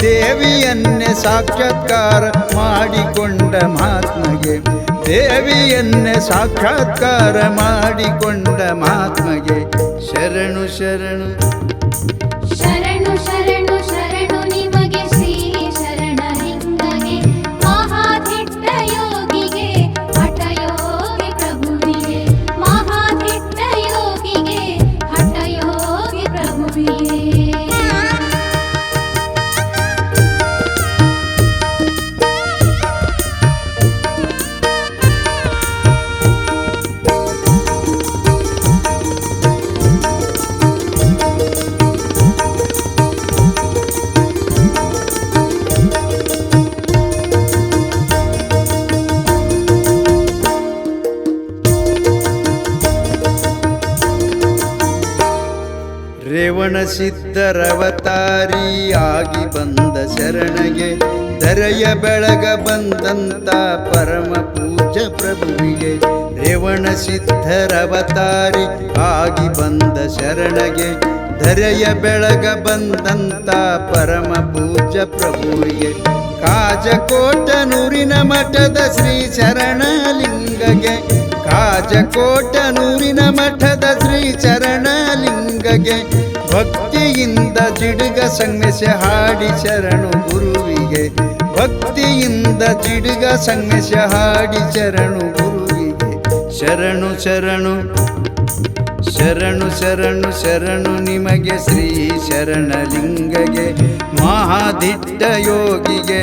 Speaker 2: ದೇವಿಯನ್ನೇ ಸಾಕ್ಷಾತ್ಕಾರ ಮಾಡಿಕೊಂಡ ಮಹಾತ್ಮಗೆ ದೇವಿಯನ್ನೇ ಸಾಕ್ಷಾತ್ಕಾರ ಮಾಡಿಕೊಂಡ ಮಹಾತ್ಮಗೆ ಶರಣು ಶರಣು
Speaker 3: ಶರಣು ಶರಣು ಶರಣು ನಿಮಗೆ ಶ್ರೀ ಶರಣಲಿಂಗಗೆ ಮಹಾದಿಟ್ಟ ಯೋಗಿಗೆ ಹಠಯೋಗಿ ಪ್ರಭುವಿಗೆ ಮಹಾದಿಟ್ಟ ಯೋಗಿಗೆ ಹಠಯೋಗಿ ಪ್ರಭುವಿಗೆ
Speaker 2: ರೇವಣ ಸಿದ್ಧರವತಾರಿಯಾಗಿ ಬಂದ ಶರಣಗೆ ಧರೆಯ ಬೆಳಗ ಬಂದಂತ ಪರಮ ಪೂಜ್ಯ ಪ್ರಭುವಿಗೆ ರೇವಣ ಸಿದ್ಧರವತಾರಿ ಆಗಿ ಬಂದ ಶರಣಗೆ ಧರೆಯ ಬೆಳಗ ಬಂದಂತ ಪರಮ ಪೂಜ್ಯ ಪ್ರಭುವಿಗೆ ಕಾಜಕೋಟನೂರಿನ ಮಠದ ಶ್ರೀ ಶರಣಲಿಂಗಗೆ ಕಾಜಕೋಟನೂರಿನ ಮಠದ ಶ್ರೀ ಶರಣಲಿಂಗಗೆ ಭಕ್ತಿಯಿಂದ ಜಿಡುಗ ಸಂಗಮಿಸ ಹಾಡಿ ಶರಣು ಗುರುವಿಗೆ ಭಕ್ತಿಯಿಂದ ಜಿಡುಗ ಸಂಗಮಿಸ ಹಾಡಿ ಶರಣು ಗುರುವಿಗೆ ಶರಣು ಶರಣು ಶರಣು ಶರಣು ಶರಣು ನಿಮಗೆ ಶ್ರೀ ಶರಣಲಿಂಗಗೆ ಮಹಾದಿಟ್ಟ ಯೋಗಿಗೆ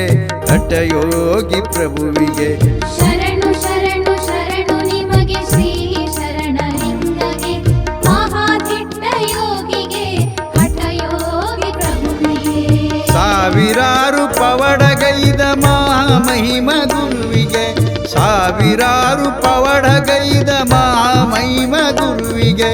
Speaker 2: ಹಠಯೋಗಿ ಪ್ರಭುವಿಗೆ
Speaker 3: ಶರಣು ಶರಣು ಶರಣು ನಿಮಗೆ ಶ್ರೀ ಶರಣಲಿಂಗಗೆ ಮಹಾದಿಟ್ಟ ಯೋಗಿಗೆ ಹಠಯೋಗಿ ಪ್ರಭುವಿಗೆ
Speaker 2: ಸಾವಿರಾರು ಪವಡಗೈದ ಮಹಾಮಹಿಮ ಗುರುವಿಗೆ ಸಾವಿರಾರು ಪವಡಗೈದ ಮಹಾಮಹಿಮ ಗುರುವಿಗೆ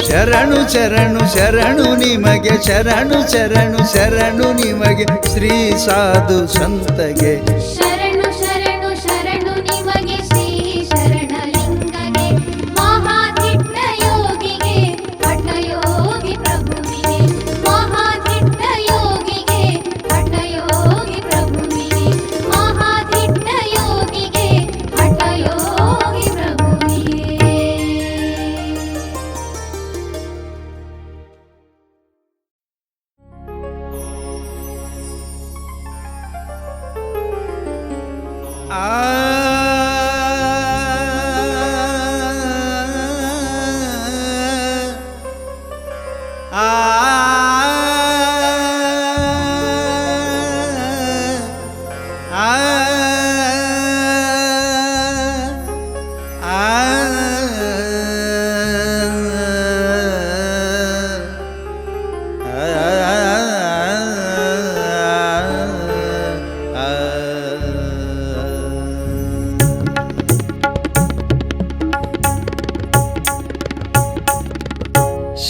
Speaker 2: ಶರಣು ಶರಣು ಶರಣು ನಿಮಗೆ ಶರಣು ಶರಣು ಶರಣು ನಿಮಗೆ ಶ್ರೀ ಸಾಧು ಸಂತಗೆ
Speaker 3: ಶರಣು ಶರಣು ಶರಣು ನಿಮಗೆ ಶ್ರೀ ಶರಣಲಿಂಗಗೆ ಮಹಾದಿಟ್ಟ ಯೋಗಿಗೆ ಹಠಯೋಗಿ ಪ್ರಭುವಿಗೆ ಮಹಾದಿಟ್ಟ ಯೋಗಿಗೆ ಹಠಯೋಗಿ ಪ್ರಭುವಿಗೆ ಮಹಾದಿಟ್ಟ ಯೋಗಿಗೆ ಹಠಯೋಗಿ ಪ್ರಭುವಿಗೆ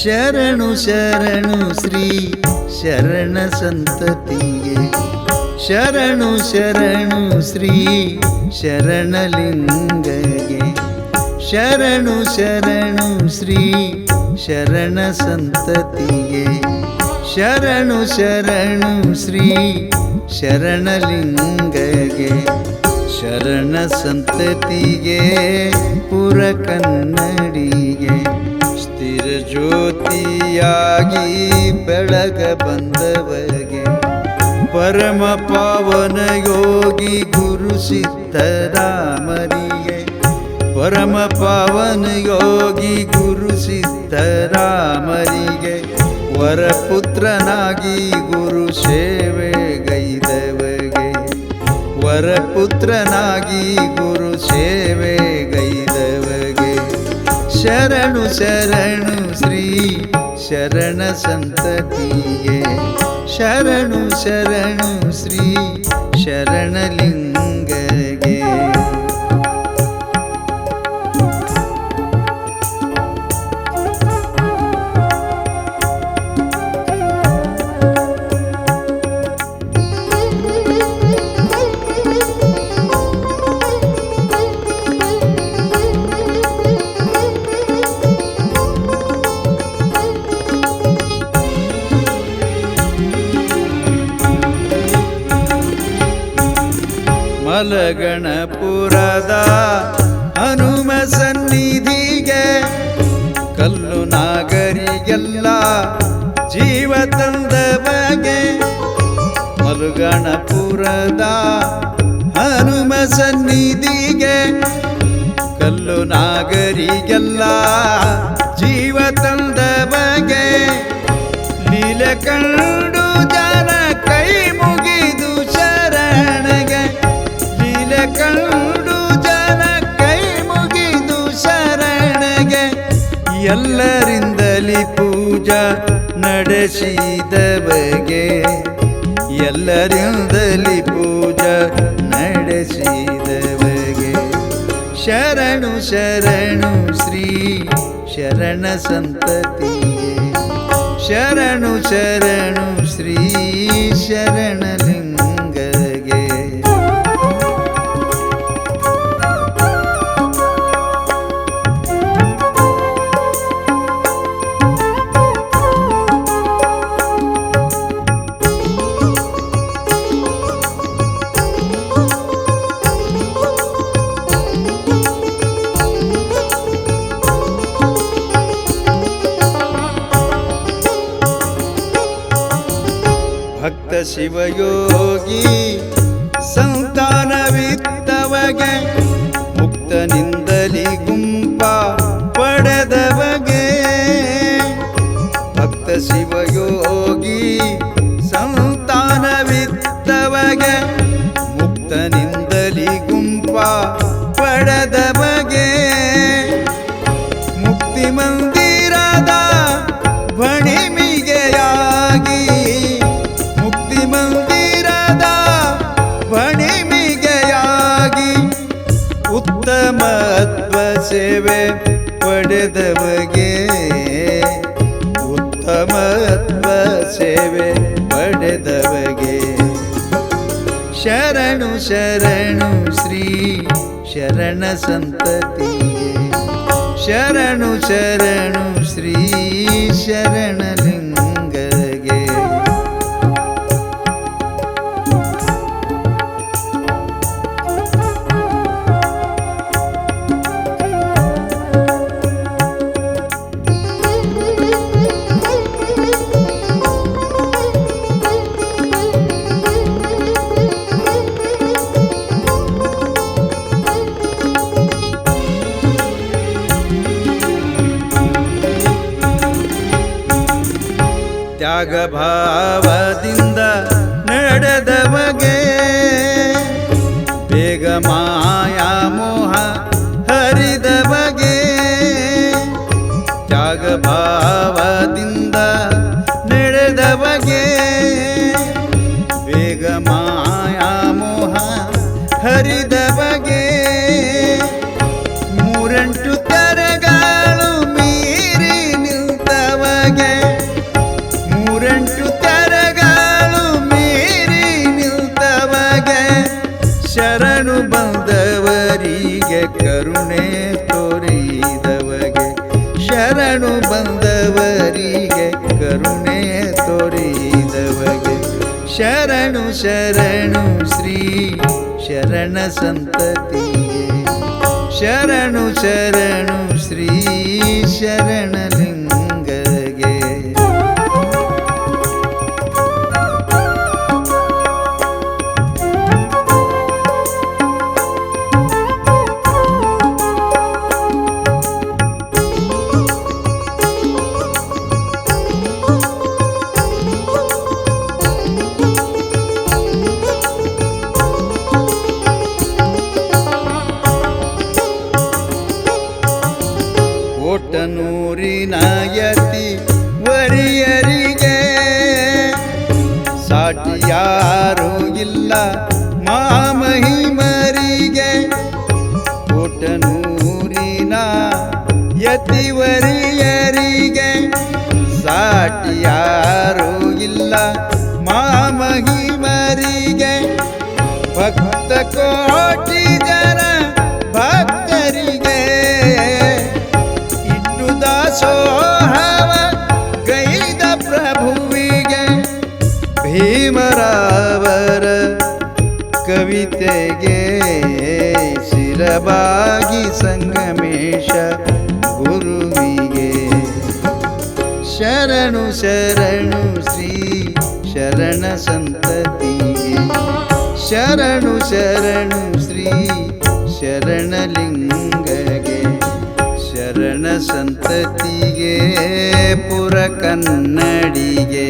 Speaker 2: ಶರಣು ಶರಣು ಶ್ರೀ ಶರಣ ಸಂತತಿಗೆ ಶರಣು ಶರಣು ಶ್ರೀ ಶರಣಲಿಂಗಗೆ ಶರಣು ಶರಣು ಶ್ರೀ ಶರಣ ಸಂತತಿಗೆ ಶರಣು ಶರಣು ಶ್ರೀ ಶರಣಲಿಂಗಗೆ ಶರಣ ಸಂತತಿಗೆ ಪುರ ಕನ್ನಡಿಗೆ ಸ್ಥಿರ ಜ್ಯೋತಿಯಾಗಿ ಬೆಳಗ ಬಂದವಗೆ ಪರಮ ಪಾವನ ಯೋಗಿ ಗುರು ಸಿದ್ಧರಾಮರಿಗೆ ಪರಮ ಪಾವನ ಯೋಗಿ ಗುರು ಸಿದ್ಧರಾಮರಿಗೆ ವರಪುತ್ರನಾಗಿ ಗುರು ಸೇವೆ ಗೈದವಗೆ ವರಪುತ್ರನಾಗಿ ಗುರು ಸೇವೆ ಗೈದವಗೆ ಶರಣು ಶರಣು ಶ್ರೀ ಶರಣ ಸಂತತಿಗೆ ಶರಣು ಶರಣು ಶ್ರೀ ಶರಣಲಿಂಗಗೆ ಮಲಗಣಪುರದ ಹನುಮ ಸನ್ನಿಧಿಗೆ ಕಲ್ಲು ನಾಗರಿಗೆಲ್ಲ ಜೀವ ತಂದವಗೆ ಮಲಗಣಪುರದ ಹನುಮ ಸನ್ನಿಧಿಗೆ ಕಲ್ಲು ನಾಗರಿಗೆಲ್ಲ ಜೀವ ತಂದವಗೆ ಲೀಲೆ ಕಂಡು ಜನ ಕೈ ಮುಗಿದು ಶರಣಗೆ ಲೀಲೆ ಕಂಡು ಜನ ಕೈ ಮುಗಿದು ಶರಣಗೆ ಎಲ್ಲರಿಂದಲಿ ಪೂಜಾ ನಡೆಸಿದವಗೆ ಎಲ್ಲರಿಂದಲಿ ಪೂಜಾ ನಡೆಸಿದವಗೆ ಶರಣು ಶರಣು ಶ್ರೀ ಶರಣ ಸಂತತಿಗೆ ಶರಣು ಶರಣು ಶ್ರೀ ಶರಣಲಿಂಗಗೆ ಭಕ್ತ ಶಿವಯೋಗಿ ಸಂತಾನವಿತ್ತವಗೆ ಮುಕ್ತನಿಂದಲಿ ಗುಂಪ ಪಡೆದವಗೆ ಭಕ್ತ ಶಿವಯೋಗಿ ಸಂತಾನವಿತ್ತವಗೆ ಮುಕ್ತನಿಂದಲಿ ಗುಂಪ ಪಡೆದವಗೆ ಮುಕ್ತಿ ಮಂದಿರದ ಬಣಿಮಿಗೆಯಾಗಿ ಮುಕ್ತಿ ಮಂದಿರದ ಬಣಿಮಿಗೆಯಾಗಿ ಉತ್ತಮತ್ವ ಸೇವೆ ಪಡೆದವಗೆ ಉತ್ತಮತ್ವ ಸೇವೆ ಪಡೆದವಗೆ ಶರಣು ಶರಣು ಶ್ರೀ ಶರಣ ಸಂತತಿಗೆ ಶರಣು ಶರಣು ಶ್ರೀ ಶರಣಲಿಂಗಗೆ ತ್ಯಾಗ ಭಾವದಿಂದ ನಡೆದವಗೆ ಬೇಗ ಮಾಯಾ ಮೋಹ ಹರಿದವಗೆ ತ್ಯಾಗ ಭಾವದಿಂದ ನಡೆದವಗೆ ಬೇಗ ಮಾಯಾ ಮೋಹ ಹರಿದವಗೆ ಮೂರೆಂಟು ತೆರೆಗಳು ಮೀರಿ ನಿಂತವಗೆ ಶರಣು ಶರಣು ಶ್ರೀ ಶರಣ ಸಂತತಿಗೆ ಶರಣು ಶರಣು ಶ್ರೀ ಶರಣಲಿಂಗಗೆ ಕೋಟನೂರಿನ ಯತಿ ವರಿಯರಿಗೆ ಸಾಟಿ ಯಾರೂ ಇಲ್ಲ ಮಾಮಹಿಮರಿಗೆ ಕೋಟನೂರಿನ ಯತಿ ವರಿಯರಿಗೆ ಸಾಟಿ ಯಾರೂ ಇಲ್ಲ ಮಾಮಹಿಮರಿಗೆ ಭಕ್ತ ಕೋಟಿ ಜನ ಭಕ್ತರಿಗೆ ದಾಸೋಹವ ಗೈದ ಪ್ರಭುವಿಗೆ ಭೀಮರಾವರ ಕವಿತೆಗೆ ಶಿರಬಾಗಿ ಸಂಗಮೇಶ ಗುರುವಿಗೆ ಶರಣು ಶರಣು ಶ್ರೀ ಶರಣ ಸಂತತಿಗೆ ಶರಣು ಶರಣು ಶ್ರೀ ಶರಣಲಿಂಗಗೆ ಶರಣ ಸಂತತಿಗೆ ಪುರ ಕನ್ನಡಿಗೆ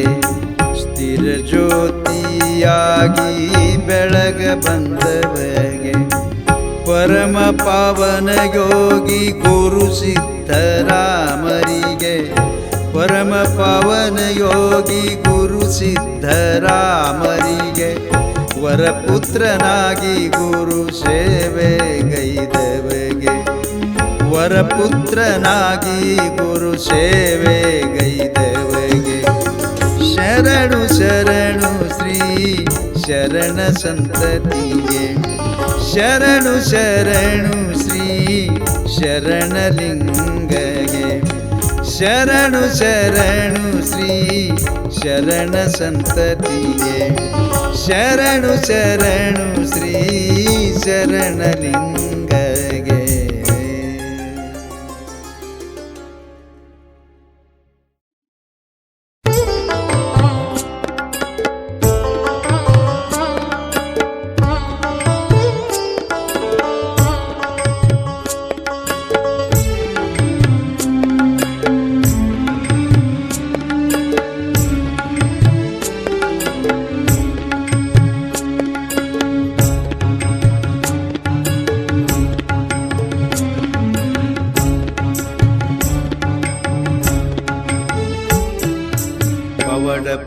Speaker 2: ಸ್ಥಿರ ಜ್ಯೋತಿಯಾಗಿ ಬೆಳಗ ಬಂದವಗೆ ಪರಮ ಪಾವನ ಯೋಗಿ ಗುರು ಸಿದ್ಧರಾಮರಿಗೆ ಪರಮ ಪಾವನ ಯೋಗಿ ಗುರು ಸಿದ್ಧರಾಮರಿಗೆ ವರಪುತ್ರನಾಗಿ ಗುರು ಸೇವೆ ಗೈದವಗೆ ವರಪುತ್ರನಾಗಿ ಗುರು ಸೇವೆ ಗೈದವಗೆ ಶರಣು ಶರಣು ಶ್ರೀ ಶರಣ ಸಂತತಿಗೆ ಶರಣು ಶರಣು ಶ್ರೀ ಶರಣಲಿಂಗಗೆ ಶರಣು ಶರಣು ಶ್ರೀ ಶರಣ ಸಂತತಿಗೆ ಶರಣು ಶರಣು ಶ್ರೀ ಶರಣಲಿಂಗಗೆ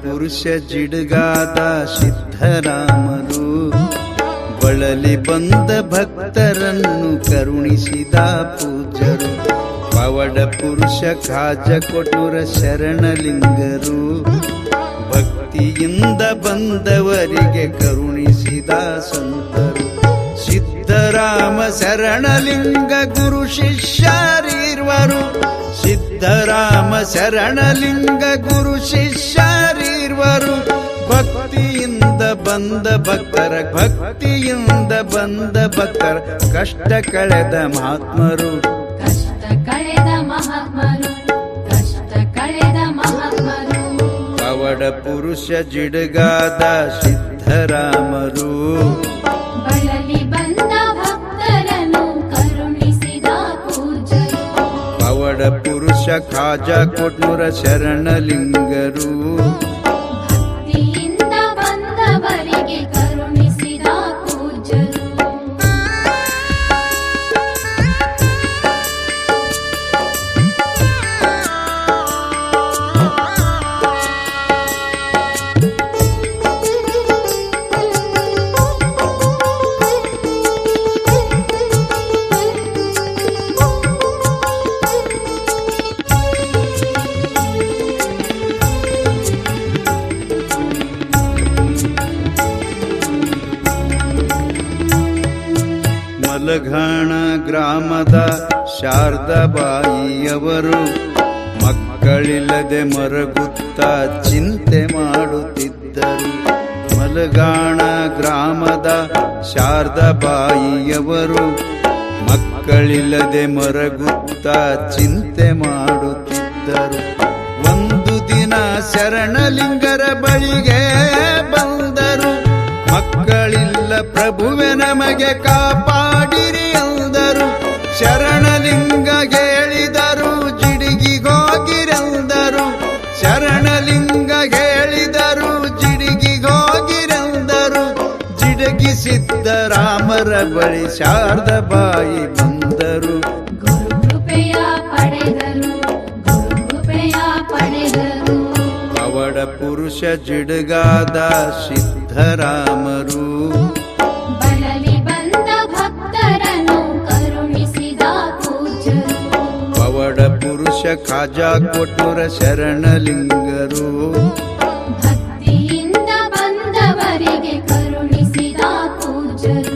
Speaker 2: ಪುರುಷ ಜಿಡುಗಾದ ಸಿದ್ಧರಾಮರು ಬಳಲಿ ಬಂದ ಭಕ್ತರನ್ನು ಕರುಣಿಸಿದ ಪೂಜರು ಪವಡ ಪುರುಷ ಕಾಜ ಕೊಟುರ ಶರಣಲಿಂಗರು ಭಕ್ತಿಯಿಂದ ಬಂದವರಿಗೆ ಕರುಣಿಸಿದ ಸಂತರು ಸಿದ್ಧರಾಮ ಶರಣಲಿಂಗ ಗುರು ಶಿಷ್ಯರಿರ್ವರು ಸಿದ್ಧರಾಮ ಶರಣಲಿಂಗ ಗುರು ಶಿಷ್ಯರಿರ್ವರು ಭಕ್ತಿಯಿಂದ ಬಂದ ಭಕ್ತರ ಭಕ್ತಿಯಿಂದ ಬಂದ ಭಕ್ತರ ಕಷ್ಟ ಕಳೆದ ಮಹಾತ್ಮರು
Speaker 3: ಕಷ್ಟ ಕಳೆದ ಮಹಾತ್ಮರು ಕಷ್ಟ ಕಳೆದ ಮಹಾತ್ಮರು
Speaker 2: ಪವಡ ಪುರುಷ ಜಿಡುಗಾದ ಸಿದ್ಧರಾಮರು
Speaker 3: ಬಳಲಿ ಬಂದ ಭಕ್ತರನ್ನು ಕರುಣಿಸಿದ ಪೂಜರು
Speaker 2: ಪವಡ ಪುರುಷ ಖಾಜ ಕೊಟ್ನೂರ ಶರಣಲಿಂಗರು
Speaker 3: ಭಕ್ತಿಯಿಂದ ಬಂದವರಿಗೆ ಕರುಣಿಸಿದ ಪೂಜರು ಮಲಘಾಣ ಗ್ರಾಮದ ಶಾರದಾಬಾಯಿಯವರು ಮಕ್ಕಳಿಲ್ಲದೆ ಮರಗುತ್ತಾ ಚಿಂತೆ ಮಾಡುತ್ತಿದ್ದರು.
Speaker 2: ಮಲಗಾಣ ಗ್ರಾಮದ ಶಾರದಾಬಾಯಿಯವರು ಮಕ್ಕಳಿಲ್ಲದೆ ಮರಗುತ್ತಾ ಚಿಂತೆ ಮಾಡುತ್ತಿದ್ದರು. ಒಂದು ದಿನ ಶರಣಲಿಂಗರ ಬಳಿಗೆ ಬಂದರು. ಮಕ್ಕಳಿಲ್ಲ ಪ್ರಭುವೆ ನಮಗೆ ಕಾಪಾಡಿರಿ ಎಂದರು. ಶರಣಲಿಂಗ ಹೇಳಿದರು ಜಿಡಿಗಿಗೋಗಿರೆಂದರು. ಶರಣಲಿಂಗ ಹೇಳಿದರು ಜಿಡಿಗಿಗೋಗಿರೆಂದರು. ಜಿಡಗಿ ಸಿದ್ದರಾಮರ ಬಳಿ ಶಾರದಾಬಾಯಿ ಬಂದರು.
Speaker 3: ಗುರು ಕೃಪೆಯ ಪಡೆದರು, ಗುರು ಕೃಪೆಯ ಪಡೆದರು.
Speaker 2: ಅವಡ ಪುರುಷ ಜಿಡಗಾದ ಸಿದ್ದರಾಮರು
Speaker 3: ಬಳಲಿ ಬಂದ ಭಕ್ತರನ್ನು ಕರುಣಿಸಿದ ಪೂಜ್ಯರು.
Speaker 2: ಪವಡ ಪುರುಷ ಖಾಜಾ ಕೊಟ್ಟುರ ಶರಣಲಿಂಗರು.
Speaker 3: ಭಕ್ತಿಯಿಂದ ಬಂದವರಿಗೆ ಕರುಣಿಸಿದ ಪೂಜ್ಯರು.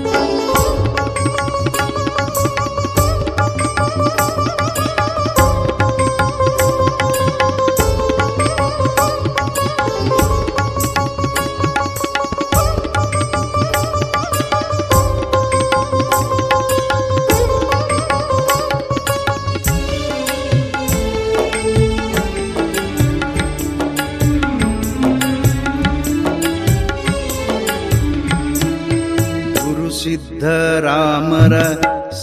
Speaker 2: ಗುರು ಸಿದ್ದರಾಮರ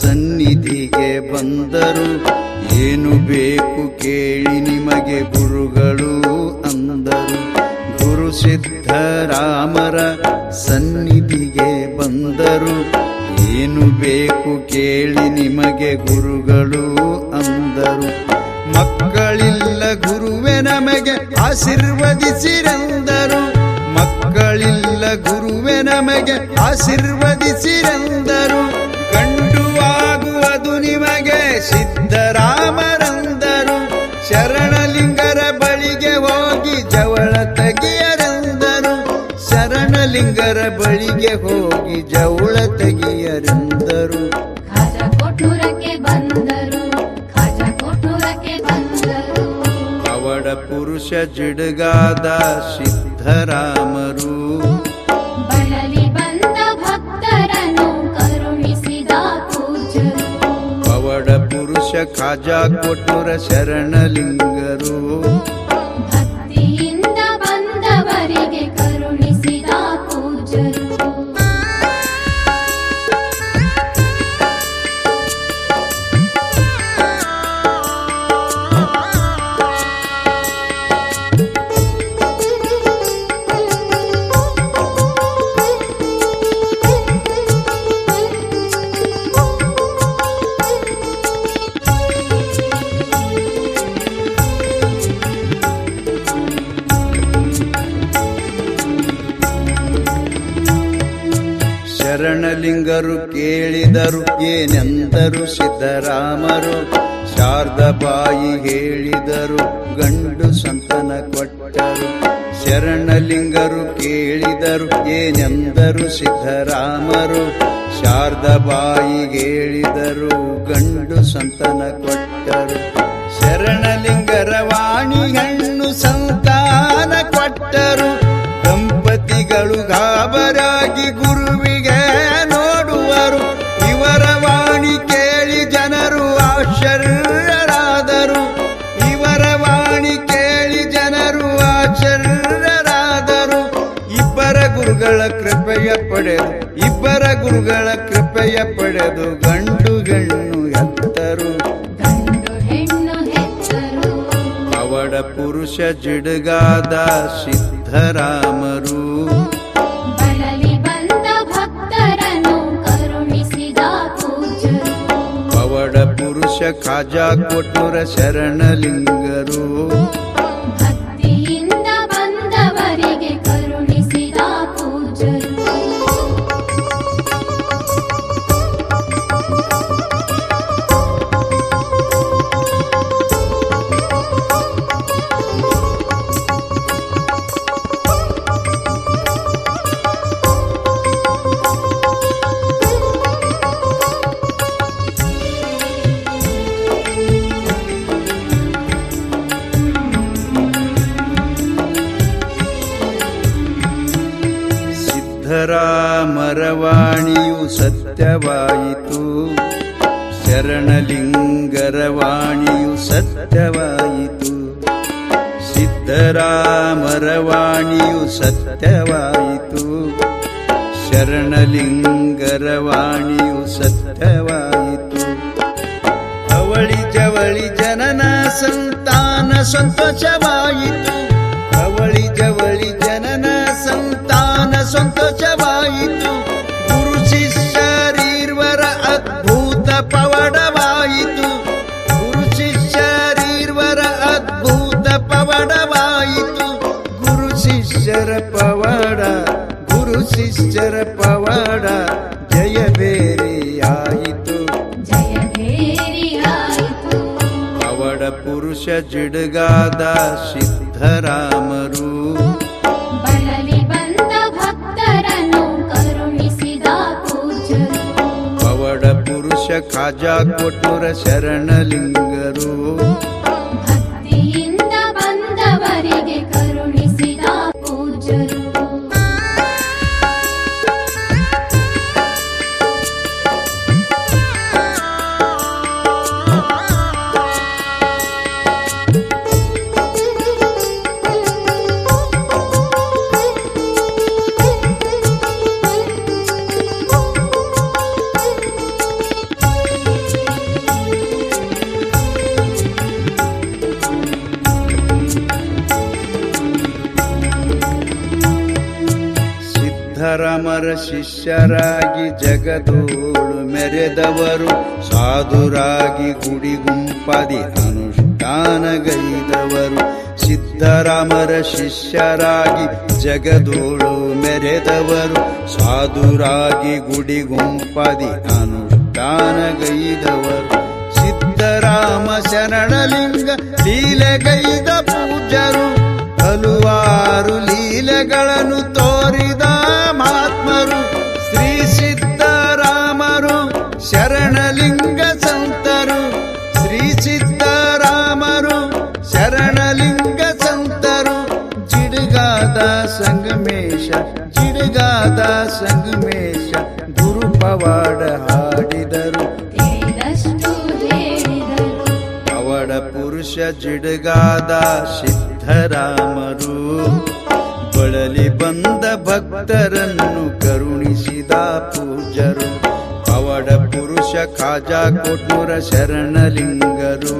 Speaker 2: ಸನ್ನಿಧಿಗೆ ಬಂದರು. ಏನು ಬೇಕು ಕೇಳಿ ನಿಮಗೆ ಗುರುಗಳು ಅಂದರು. ಗುರು ಸಿದ್ದರಾಮರ ಸನ್ನಿಧಿಗೆ ಬಂದರು. ಏನು ಬೇಕು ಕೇಳಿ ನಿಮಗೆ ಗುರುಗಳು ಅಂದರು. ಮಕ್ಕಳಿಲ್ಲ ಗುರುವೆ ನಮಗೆ ಆಶೀರ್ವದಿಸಿರೆಂದರು. ಮಕ್ಕಳಿಲ್ಲ ಗುರುವೆ ನಮಗೆ ಆಶೀರ್ವದಿಸಿರೆಂದರು. ಗಂಡು ಆಗುವುದು ನಿಮಗೆ ಸಿದ್ದರಾಮರಂದರು. ಶರಣಲಿಂಗರ ಬಳಿಗೆ ಹೋಗಿ ಜವಳ ತೆಗಿಯರೆಂದರು. ಶರಣಲಿಂಗರ ಬಳಿಗೆ ಹೋಗಿ ಜವಳ ತೆಗಿಯರೆಂದರು.
Speaker 3: ಖಾಜಾ ಕೊಟ್ಟೂರಕ್ಕೆ ಬಂದರು, ಖಾಜಾ ಕೊಟ್ಟೂರಕ್ಕೆ ಬಂದರು.
Speaker 2: ಅವಡ ಪುರುಷ ಜಿಡಗಾದ ಸಿದ್ದರಾಮರು
Speaker 3: ಬಳಲಿ ಬಂದ ಭಕ್ತರನ್ನು ಕರುಣಿಸಿದ ಪೂಜ್ಯರು.
Speaker 2: ಅವಡ ಪುರುಷ ಖಾಜಾ ಕೊಟ್ಟುರ ಶರಣಲಿಂಗರು.
Speaker 3: ಭಕ್ತಿಯಿಂದ ಬಂದವರಿಗೆ ಕರುಣಿಸಿದ ಪೂಜ್ಯರು.
Speaker 2: ಶರಣಲಿಂಗರು ಕೇಳಿದರು ಏನೆಂದರು ಸಿದ್ದರಾಮರು. ಶಾರದಾಬಾಯಿ ಹೇಳಿದರು ಗಂಡು ಸಂತನ ಕೊಟ್ಟರು. ಶರಣಲಿಂಗರು ಕೇಳಿದರು ಏನೆಂದರು ಸಿದ್ದರಾಮರು. ಶಾರದಾಬಾಯಿ ಹೇಳಿದರು ಗಂಡು ಸಂತನ ಕೊಟ್ಟರು. ಶರಣಲಿಂಗರ ವಾಣಿ ಹೆಣ್ಣು ಸಂತಾನ ಕೊಟ್ಟರು. ದಂಪತಿಗಳು ಗಾಬರಾಗಿ ಗುರುವಿಗೆ ನೋಡುವರು. ಇವರ ವಾಣಿ ಕೇಳಿ ಜನರು ಆಶ್ಚರ್ಯರಾದರು. ಇವರ ವಾಣಿ ಕೇಳಿ ಜನರು ಆಶ್ಚರ್ಯರಾದರು. ಇಬ್ಬರ ಗುರುಗಳ ಕೃಪೆಯ ಪಡೆದು, ಇಬ್ಬರ ಗುರುಗಳ ಕೃಪೆಯ ಪಡೆದು ಗಂಡು ಹೆಣ್ಣು ಎತ್ತರು.
Speaker 3: ಗಂಡು ಹೆಣ್ಣು ಹೆತ್ತರು.
Speaker 2: ಅವಡ ಪುರುಷ ಜಿಡಗಾದ ಸಿದ್ದರಾಮರು
Speaker 3: ಬಳಲಿ ಬಂದ ಭಕ್ತರನ್ನು ಕರುಣಿಸಿದ ಪೂಜ್ಯರು.
Speaker 2: ಅವಡ ಪುರುಷ ಖಾಜಾ ಕೊಟ್ಟುರ ಶರಣಲಿಂಗರು.
Speaker 3: ಭಕ್ತಿಯಿಂದ ಬಂದವರಿಗೆ ಕರುಣಿಸಿದ ಪೂಜ್ಯರು.
Speaker 2: ಸಿದ್ಧರಾಮರವಾಣಿಯು ಸತ್ಯವಾಯಿತು, ಶರಣಲಿಂಗರವಾಣಿಯು ಸತ್ಯವಾಯಿತು. ಸಿದ್ಧರಾಮರವಾಣಿಯು ಸತ್ಯವಾಯಿತು, ಶರಣಲಿಂಗರವಾಣಿಯು ಸತ್ಯವಾಯಿತು. ಅವಳಿ ಜವಳಿ ಜನನ ಸಂತಾನ ಸಂತೋಷವಾಯಿತು, ಅವಳಿ ಜವಳಿ ಜನನ ಸಂತಾನ ಸಂತೋಷವಾಯಿತು. ಗುರು ಶಿಷ್ಯರೀರ್ವರ ಅದ್ಭುತ ಪವಾಡವಾಯಿತು, ಗುರು ಶಿಷ್ಯರೀರ್ವರ ಅದ್ಭುತ ಪವಾಡವಾಯಿತು. ಗುರು ಶಿಷ್ಯರ ಪವಾಡ, ಗುರು ಶಿಷ್ಯರ ಪವಾಡ ಜಯಬೇರಿಯಾಯಿತು,
Speaker 3: ಜಯಭೇರಿಯಾಯಿತು.
Speaker 2: ಪವಾಡ ಪುರುಷ ಜಿಡುಗಾದ ಸಿದ್ಧರಾಮರು,
Speaker 3: ಬಳಲಿ ಬಂದ ಭಕ್ತರನ್ನು ಕರುಣಿಸಿದ ಪೂಜ್ಯರು.
Speaker 2: ಪವಾಡ ಪುರುಷ ಖಾಜಾ ಕೊಟ್ಟೂರ ಶರಣಲಿಂಗರು,
Speaker 3: ಭಕ್ತಿಯಿಂದ ಬಂದವರಿಗೆ ಕರುಣಿಸಿದ ಪೂಜ್ಯರು.
Speaker 2: ಸಿದ್ಧರಾಮರ ಶಿಷ್ಯರಾಗಿ ಜಗದೋಳು ಮೆರೆದವರು, ಸಾಧುರಾಗಿ ಗುಡಿ ಗುಂಪಾದಿ ಅನುಷ್ಠಾನಗೈದವರು. ಸಿದ್ಧರಾಮರ ಶಿಷ್ಯರಾಗಿ ಜಗದೋಳು ಮೆರೆದವರು, ಸಾಧುರಾಗಿ ಗುಡಿ ಗುಂಪಾದಿ ಅನುಷ್ಠಾನಗೈದವರು. ಸಿದ್ಧರಾಮ ಶರಣಲಿಂಗ ಲೀಲೆಗೈದ ಪೂಜ್ಯರು, ಹಲವಾರು ಲೀಲೆಗಳನ್ನು ತೋರಿದ ಮಹಾತ್ಮರು. ಶ್ರೀ ಸಿದ್ಧರಾಮರು ಶರಣಲಿಂಗ ಸಂತರು, ಶ್ರೀ ಸಿದ್ಧರಾಮರು ಶರಣಲಿಂಗ ಸಂತರು. ಜಿಡುಗಾದ ಸಂಗಮೇಶ, ಜಿಡುಗಾದ ಸಂಗಮೇಶ ಗುರು ಪವಾಡ ಹಾಡಿದರು,
Speaker 3: ತಿಳಿದಷ್ಟು ಹೇಳಿದರು.
Speaker 2: ಪವಾಡ ಪುರುಷ ಜಿಡುಗಾದ ಸಿದ್ಧರಾಮರು, ಬಳಲಿ ಬಂದ ಭಕ್ತರನ್ನು ಕರುಣಿಸಿದ ಪೂಜ್ಯರು. ಪವಾಡ ಪುರುಷ ಖಾಜಾ ಕೊಟ್ಟೂರ ಶರಣಲಿಂಗರು,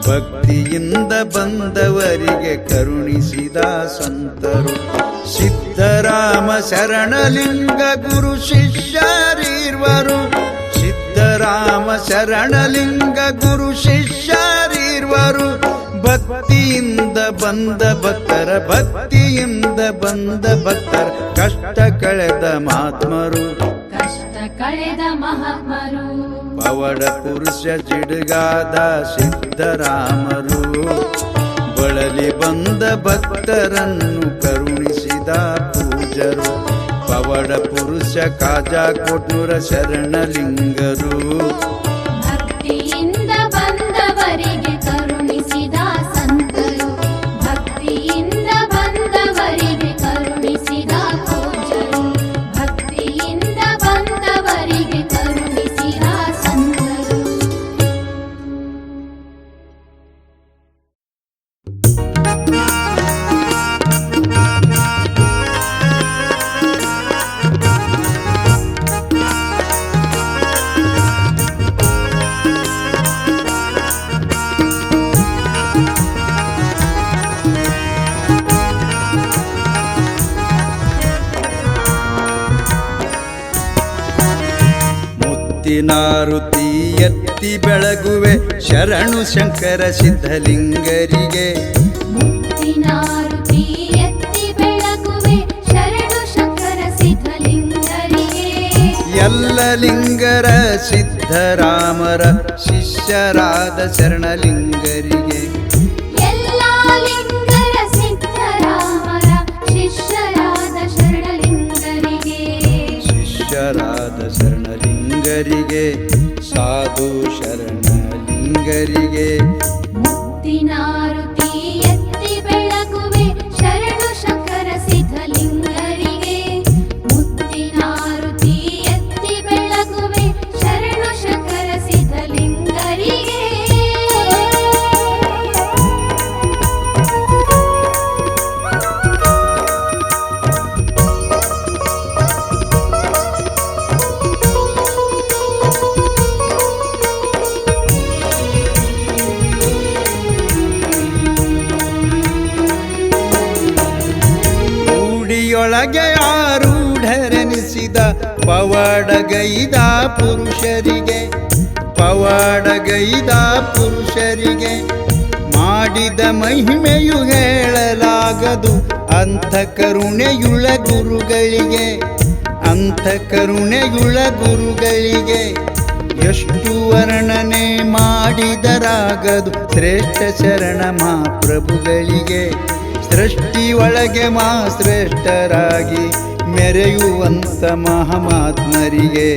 Speaker 2: ಭಕ್ತಿಯಿಂದ ಬಂದವರಿಗೆ ಕರುಣಿಸಿದ ಸಂತರು. ಸಿದ್ಧರಾಮ ಶರಣಲಿಂಗ ಗುರು ಶಿಷ್ಯರೀರ್ವರು, ಸಿದ್ಧರಾಮ ಶರಣಲಿಂಗ ಗುರು ಶಿಷ್ಯರೀರ್ವರು. ಭಕ್ತಿಯಿಂದ ಬಂದ ಭಕ್ತರ, ಭಕ್ತಿಯಿಂದ ಬಂದ ಭಕ್ತರ ಕಷ್ಟ ಕಳೆದ ಮಹಾತ್ಮರು,
Speaker 3: ಕಷ್ಟ ಕಳೆದ ಮಹಾತ್ಮರು.
Speaker 2: ಪವಾಡ ಪುರುಷ ಜಿಡುಗಾದ ಸಿದ್ಧರಾಮರು, ಬಳಲಿ ಬಂದ ಭಕ್ತರನ್ನು ಕರುಣಿಸಿದ ಪೂಜ್ಯರು. ಪವಾಡ ಪುರುಷ ಖಾಜಾ ಕೊಟ್ಟೂರ ಶರಣಲಿಂಗರು,
Speaker 3: ಭಕ್ತಿಯಿಂದ ಬಂದವರಿಗೆ ಕರುಣಿಸಿದ ಸಂತರು, ಭಕ್ತಿಯಿಂದ ಬಂದವರಿಗೆ ಕರುಣಿಸಿದ ಪೂಜ್ಯರು, ಭಕ್ತಿಯಿಂದ ಬಂದವರಿಗೆ ಕರುಣಿಸಿದ ಸಂತರು.
Speaker 2: ಮುತ್ತಿನಾರುತಿ ಎತ್ತಿ ಬೆಳಗುವೆ ಶರಣು ಶಂಕರ ಸಿದ್ಧಲಿಂಗರಿಗೆ,
Speaker 3: ಮುತ್ತಿನಾರುತಿ ಎತ್ತಿ ಬೆಳಗುವೆ ಶರಣು ಶಂಕರ ಸಿದ್ಧಲಿಂಗರಿಗೆ.
Speaker 2: ಎಲ್ಲ ಲಿಂಗರ ಸಿದ್ಧರಾಮರ ಶಿಷ್ಯರಾದ ಶರಣಲಿಂಗರಿಗೆ,
Speaker 3: ಎಲ್ಲ ಲಿಂಗರ ಸಿದ್ಧರಾಮರ ಶಿಷ್ಯರಾದ ಶರಣಲಿಂಗರಿಗೆ.
Speaker 2: ಶಿಷ್ಯರಾದ ಶರಣಲಿಂಗರಿಗೆ, ಸಾಧು ಶರಣಲಿಂಗರಿಗೆ.
Speaker 3: ಮುತ್ತಿನಾರುತಿ ಎತ್ತಿ ಬೆಳಗುವೆ ಶರಣು ಶಂಕರ ಸಿದ್ಧಲಿಂಗರಿಗೆ,
Speaker 2: ಆರೂಢರೆನಿಸಿದ ಪವಾಡಗೈದ ಪುರುಷರಿಗೆ ಪವಾಡಗೈದ ಪುರುಷರಿಗೆ ಮಾಡಿದ ಮಹಿಮೆಯು ಹೇಳಲಾಗದು ಅಂಥ ಕರುಣೆಯುಳ್ಳ ಗುರುಗಳಿಗೆ ಅಂಥ ಕರುಣೆಯುಳ್ಳ ಗುರುಗಳಿಗೆ ಎಷ್ಟು ವರ್ಣನೆ ಮಾಡಿದರಾಗದು ಶ್ರೇಷ್ಠ ಶರಣ ಮಹಾಪ್ರಭುಗಳಿಗೆ ಸೃಷ್ಟಿ ಒಳಗೆ ಮಾ ಶ್ರೇಷ್ಠರಾಗಿ ಮೆರೆಯುವಂಥ ಮಹಾತ್ಮರಿಗೆ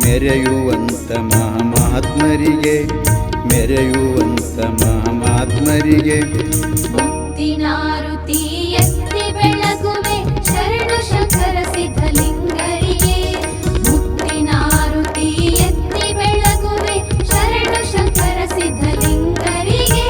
Speaker 2: ಮೆರೆಯುವಂಥ ಮಹಾತ್ಮರಿಗೆ ಮೆರೆಯುವಂಥ ಮಹಾತ್ಮರಿಗೆ
Speaker 3: ಮುಕ್ತಿನಾರುತಿ ಎತ್ತಿ ಬೆಳಗುವೆ ಶರಣು ಶಂಕರ ಸಿದ್ಧಲಿಂಗರಿಗೆ ಮುಕ್ತಿನಾರುತಿ ಎತ್ತಿ ಬೆಳಗುವೆ ಶರಣು ಶಂಕರ ಸಿದ್ಧಲಿಂಗರಿಗೆ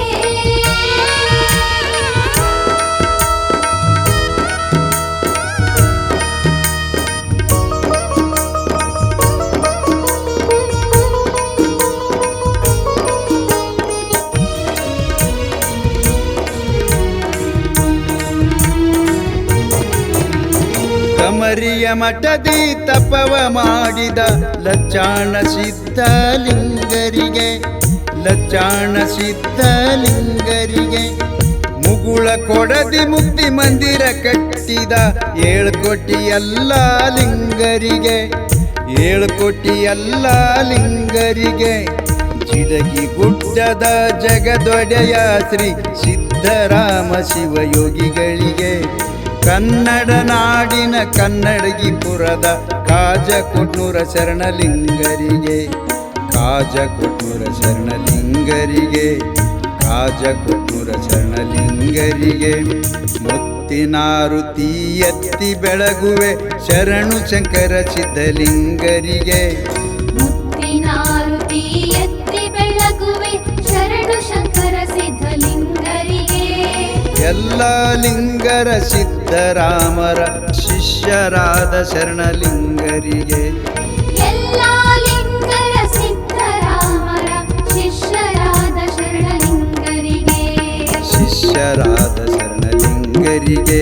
Speaker 2: ಕಮರಿಯ ಮಠದಿ ತಪವ ಮಾಡಿದ ಲಚ್ಚಾಣ ಸಿದ್ಧಲಿಂಗರಿಗೆ ಲಚ್ಚಾಣ ಸಿದ್ಧಲಿಂಗರಿಗೆ ಮುಗುಳ ಕೊಡದಿ ಮುಕ್ತಿ ಮಂದಿರ ಕಟ್ಟಿದ 7 ಕೋಟಿ ಎಲ್ಲ ಲಿಂಗರಿಗೆ 7 ಕೋಟಿ ಎಲ್ಲ ಲಿಂಗರಿಗೆ ಜಿಡಗಿ ಗುಡ್ಡದ ಜಗದೊಡೆಯ ಶ್ರೀ ಸಿದ್ಧರಾಮ ಶಿವಯೋಗಿಗಳಿಗೆ ಕನ್ನಡ ನಾಡಿನ ಕನ್ನಡಗಿಪುರದ ಕಾಜಕೊಟ್ನೂರ ಶರಣಲಿಂಗರಿಗೆ ಕಾಜಕೊಟ್ನೂರ ಶರಣಲಿಂಗರಿಗೆ ಕಾಜಕೊಟ್ನೂರ ಶರಣಲಿಂಗರಿಗೆ ಮುತ್ತಿನಾರುತಿ ಎತ್ತಿ ಬೆಳಗುವೆ ಶರಣು ಶಂಕರ ಸಿದ್ಧಲಿಂಗರಿಗೆ
Speaker 3: ಮುಕ್ತಿನಾರುತಿ ಎತ್ತಿ ಬೆಳಗುವೆ ಶರಣು ಶಂಕರ ಸಿದ್ಧಲಿಂಗರಿಗೆ
Speaker 2: ಎಲ್ಲ ಲಿಂಗರ ಸಿದ್ಧರಾಮರ ಶಿಷ್ಯರಾದ ಶರಣಲಿಂಗರಿಗೆ
Speaker 3: ಎಲ್ಲ ಲಿಂಗರ ಸಿದ್ಧರಾಮರ ಶಿಷ್ಯರಾದ ಶರಣಲಿಂಗರಿಗೆ
Speaker 2: ಶಿಷ್ಯರಾದ ಶರಣಲಿಂಗರಿಗೆ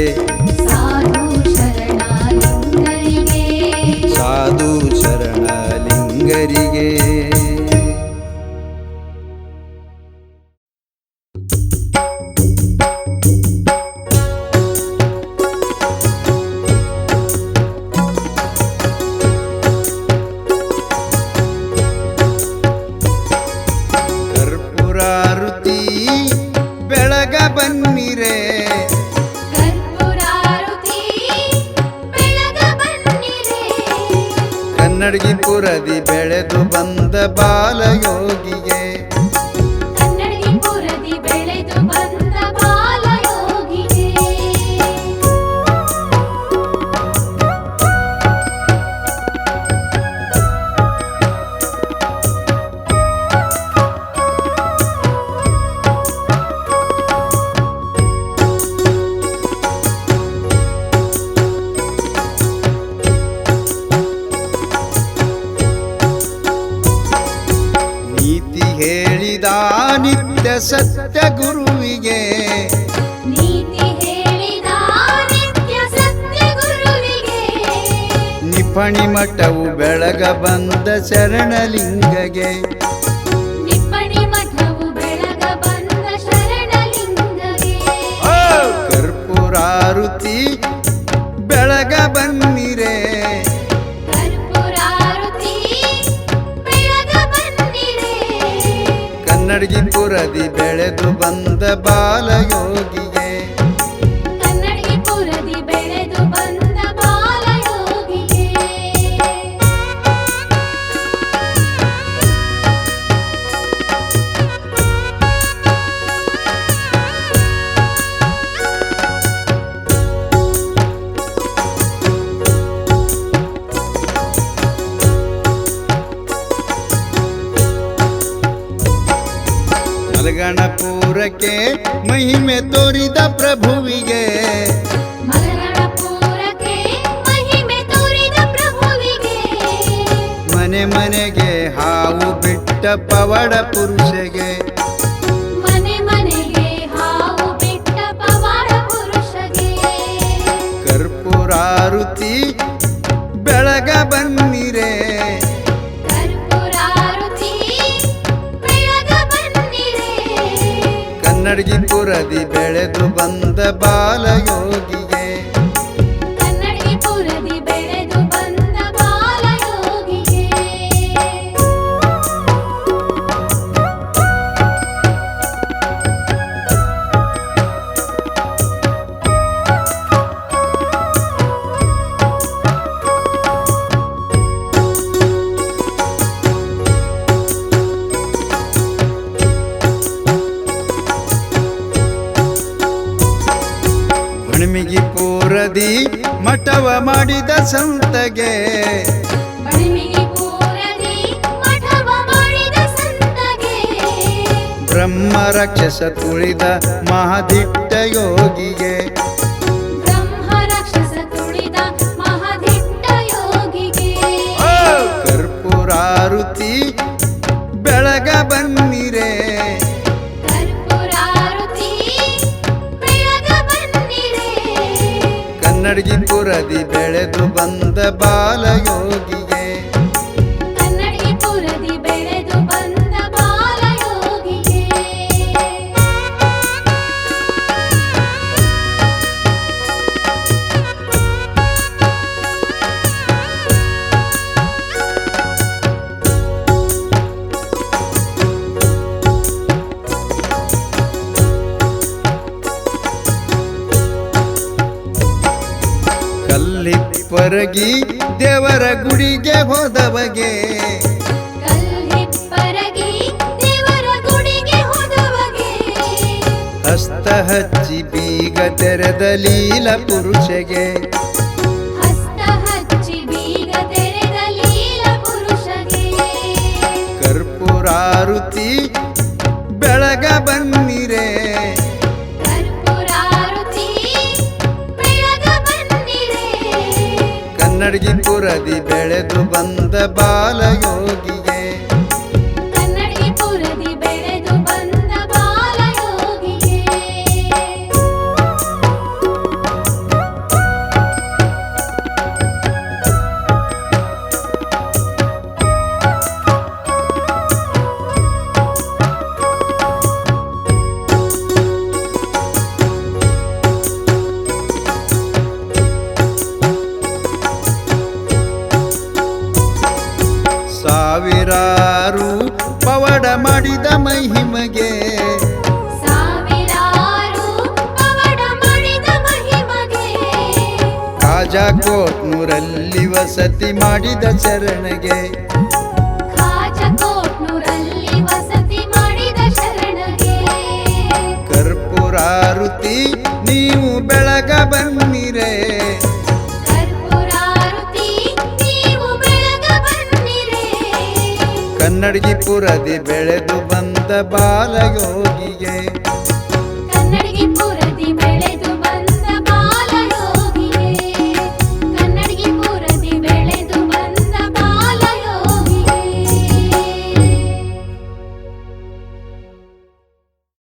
Speaker 3: ಸಾಧು ಶರಣಲಿಂಗರಿಗೆ
Speaker 2: ಸಾಧು ಶರಣಲಿಂಗರಿಗೆ ಕರ್ಪೂರಾರುತಿ ಬೆಳಗ ಬನ್ನಿರೆ
Speaker 3: ಕರ್ಪೂರಾರುತಿ ಬೆಳಗ ಬನ್ನಿರೆ
Speaker 2: ಕನ್ನಡಗಿಪುರದಿ ಬೆಳೆದು ಬಂದ ಬಾಲಯೋಗಿಗೆ
Speaker 3: ಕನ್ನಡಗಿಪುರದಿ ಬೆಳೆದು ಬಂದ ಬಾಲಯೋಗಿಗೆ
Speaker 2: ನೀತಿ ಹೇಳಿದ ನಿತ್ಯ ಸತ್ಯ ಗುರುವಿಗೆ
Speaker 3: ನೀತಿ ಹೇಳಿದ ನಿತ್ಯ ಸತ್ಯ ಗುರುವಿಗೆ
Speaker 2: ನಿಪಣಿ ಮಠವು ಬೆಳಗ ಬಂದ ಶರಣಲಿಂಗಗೆ
Speaker 3: ನಿಪ್ಪಣಿ ಮಠವು ಬೆಳಗ ಬಂದ ಶರಣಲಿಂಗಗೆ
Speaker 2: ಕರ್ಪೂರಾರುತಿ ಬೆಳಗ ಬನ್ನಿರೆ
Speaker 3: ಕರ್ಪೂರಾರುತಿ ಬೆಳಗ ಬನ್ನಿರೆ
Speaker 2: ಕನ್ನಡಗಿಪುರದಿ ಬೆಳೆದು ಬಂದ ಬಾಲಯೋಗಿಗೆ
Speaker 3: ಕನ್ನಡಗಿಪುರದಿ ಬೆಳೆದು ಬಂದ ಬಾಲಯೋಗಿಗೆ
Speaker 2: ಮಲಗಣಪುರಕ್ಕೆ ಮಹಿಮೆ ತೋರಿದ ಪ್ರಭುವಿಗೆ
Speaker 3: ಮಲಗಣಪುರಕ್ಕೆ ಮಹಿಮೆ ತೋರಿದ ಪ್ರಭುವಿಗೆ
Speaker 2: ಮನೆ ಮನೆಗೆ ಹಾವು ಬಿಟ್ಟ ಪವಾಡ ಪುರುಷಗೆ
Speaker 3: ಮನೆ ಮನೆಗೆ ಹಾವು ಬಿಟ್ಟ ಪವಾಡ ಪುರುಷಗೆ
Speaker 2: ಕರ್ಪೂರಾರುತಿ ಕರ್ಪೂರಾರುತಿ ಬೆಳಗ ಬನ್ನಿರೆ
Speaker 3: ಕರ್ಪೂರಾರುತಿ ಬೆಳಗ ಬನ್ನಿರೆ
Speaker 2: ಕನ್ನಡಗಿಪುರದಿ ಬೆಳೆದು ಬಂದ ಬಾಲಯೋಗಿಗೆ
Speaker 3: ಕನ್ನಡಿಪುರದಿ ಬೆಳೆದು ಬಂದ ಬಾಲಯೋಗಿಗೆ
Speaker 2: ಹಣಮಿಗಿಪುರದಿ ಮಠವ ಮಾಡಿದ ಸಂತಗೆ
Speaker 3: ಬಳಿಮಿಗಿಪುರದಿ ಮಠವ ಮಾಡಿದ ಸಂತಗೆ
Speaker 2: ಬ್ರಹ್ಮ ರಾಕ್ಷಸ ತುಳಿದ ಮಹಾದಿಟ್ಟ ಯೋಗಿಗೆ
Speaker 3: ಬ್ರಹ್ಮ ರಾಕ್ಷಸ ತುಳಿದ ಮಹಾದಿಟ್ಟ ಯೋಗಿಗೆ
Speaker 2: ಕರ್ಪೂರಾರುತಿ ಬೆಳಗ ಬನ್ನಿರೆ
Speaker 3: ಕರ್ಪೂರಾರುತಿ ಬೆಳಗ ಬನ್ನಿರೆ
Speaker 2: ಕನ್ನಡಗಿಪುರದಿ ಬೆಳೆದು ಬಂದ ಬಾಲಯೋಗಿಗೆ
Speaker 3: ಕನ್ನಡಿಪುರದಿ ಬೆಳೆದು ಬಂದ ಬಾಲಯೋಗಿಗೆ
Speaker 2: ಕಲ್ಲಿಪ್ಪರಗಿ ದೇವರ ಗುಡಿಗೆ ಹೋದವಗೆ
Speaker 3: ಕಲ್ಲಿಪ್ಪರಗಿ ದೇವರ ಗುಡಿಗೆ ಹೋದವಗೆ
Speaker 2: ಹಸ್ತ ಹಚ್ಚಿ ಬೀಗ ತೆರೆದ ಲೀಲ ಪುರುಷಗೆ
Speaker 3: ಹಸ್ತ ಹಚ್ಚಿ ಬೀಗ ತೆರೆದ ಲೀಲ ಪುರುಷಗೆ
Speaker 2: ಕರ್ಪೂರಾರುತಿ ಬೆಳಗ ಬನ್ನಿರೆ
Speaker 3: ಕರ್ಪೂರಾರುತಿ ಬೆಳಗ ಬನ್ನಿರೆ
Speaker 2: ಕನ್ನಡಗಿಪುರದಿ ಬೆಳೆದು ಬಂದ ಬಾಲಯೋಗಿಗೆ
Speaker 3: ಕನ್ನಡಿಪುರದಿ ಬೆಳೆದು ಬಂದ ಬಾಲಯೋಗಿಗೆ
Speaker 2: ಸಾವಿರಾರು ಪವಡ ಮಾಡಿದ ಮಹಿಮಗೆ
Speaker 3: ಸಾವಿರಾರು ಪವಾಡ ಮಾಡಿದ ಮಹಿಮಗೆ
Speaker 2: ಕಾಜಾಕೋಟ್ನೂರಲ್ಲಿ ವಸತಿ ಮಾಡಿದ ಶರಣಗೆ
Speaker 3: ಕಾಜಕೋಟ್ನೂರಲ್ಲಿ ವಸತಿ ಮಾಡಿದ ಶರಣಗೆ
Speaker 2: ಕರ್ಪೂರಾರುತಿ ನೀವು ಬೆಳಗ ಬನ್ನಿರೆ
Speaker 3: ಕರ್ಪೂರಾರುತಿ ನೀವು ಬೆಳಗ ಬನ್ನಿರೆ
Speaker 2: ಕನ್ನಡಗಿಪುರದಿ ಬೆಳೆದು ಬಂದ ಬಾಲಯೋಗಿಗೆ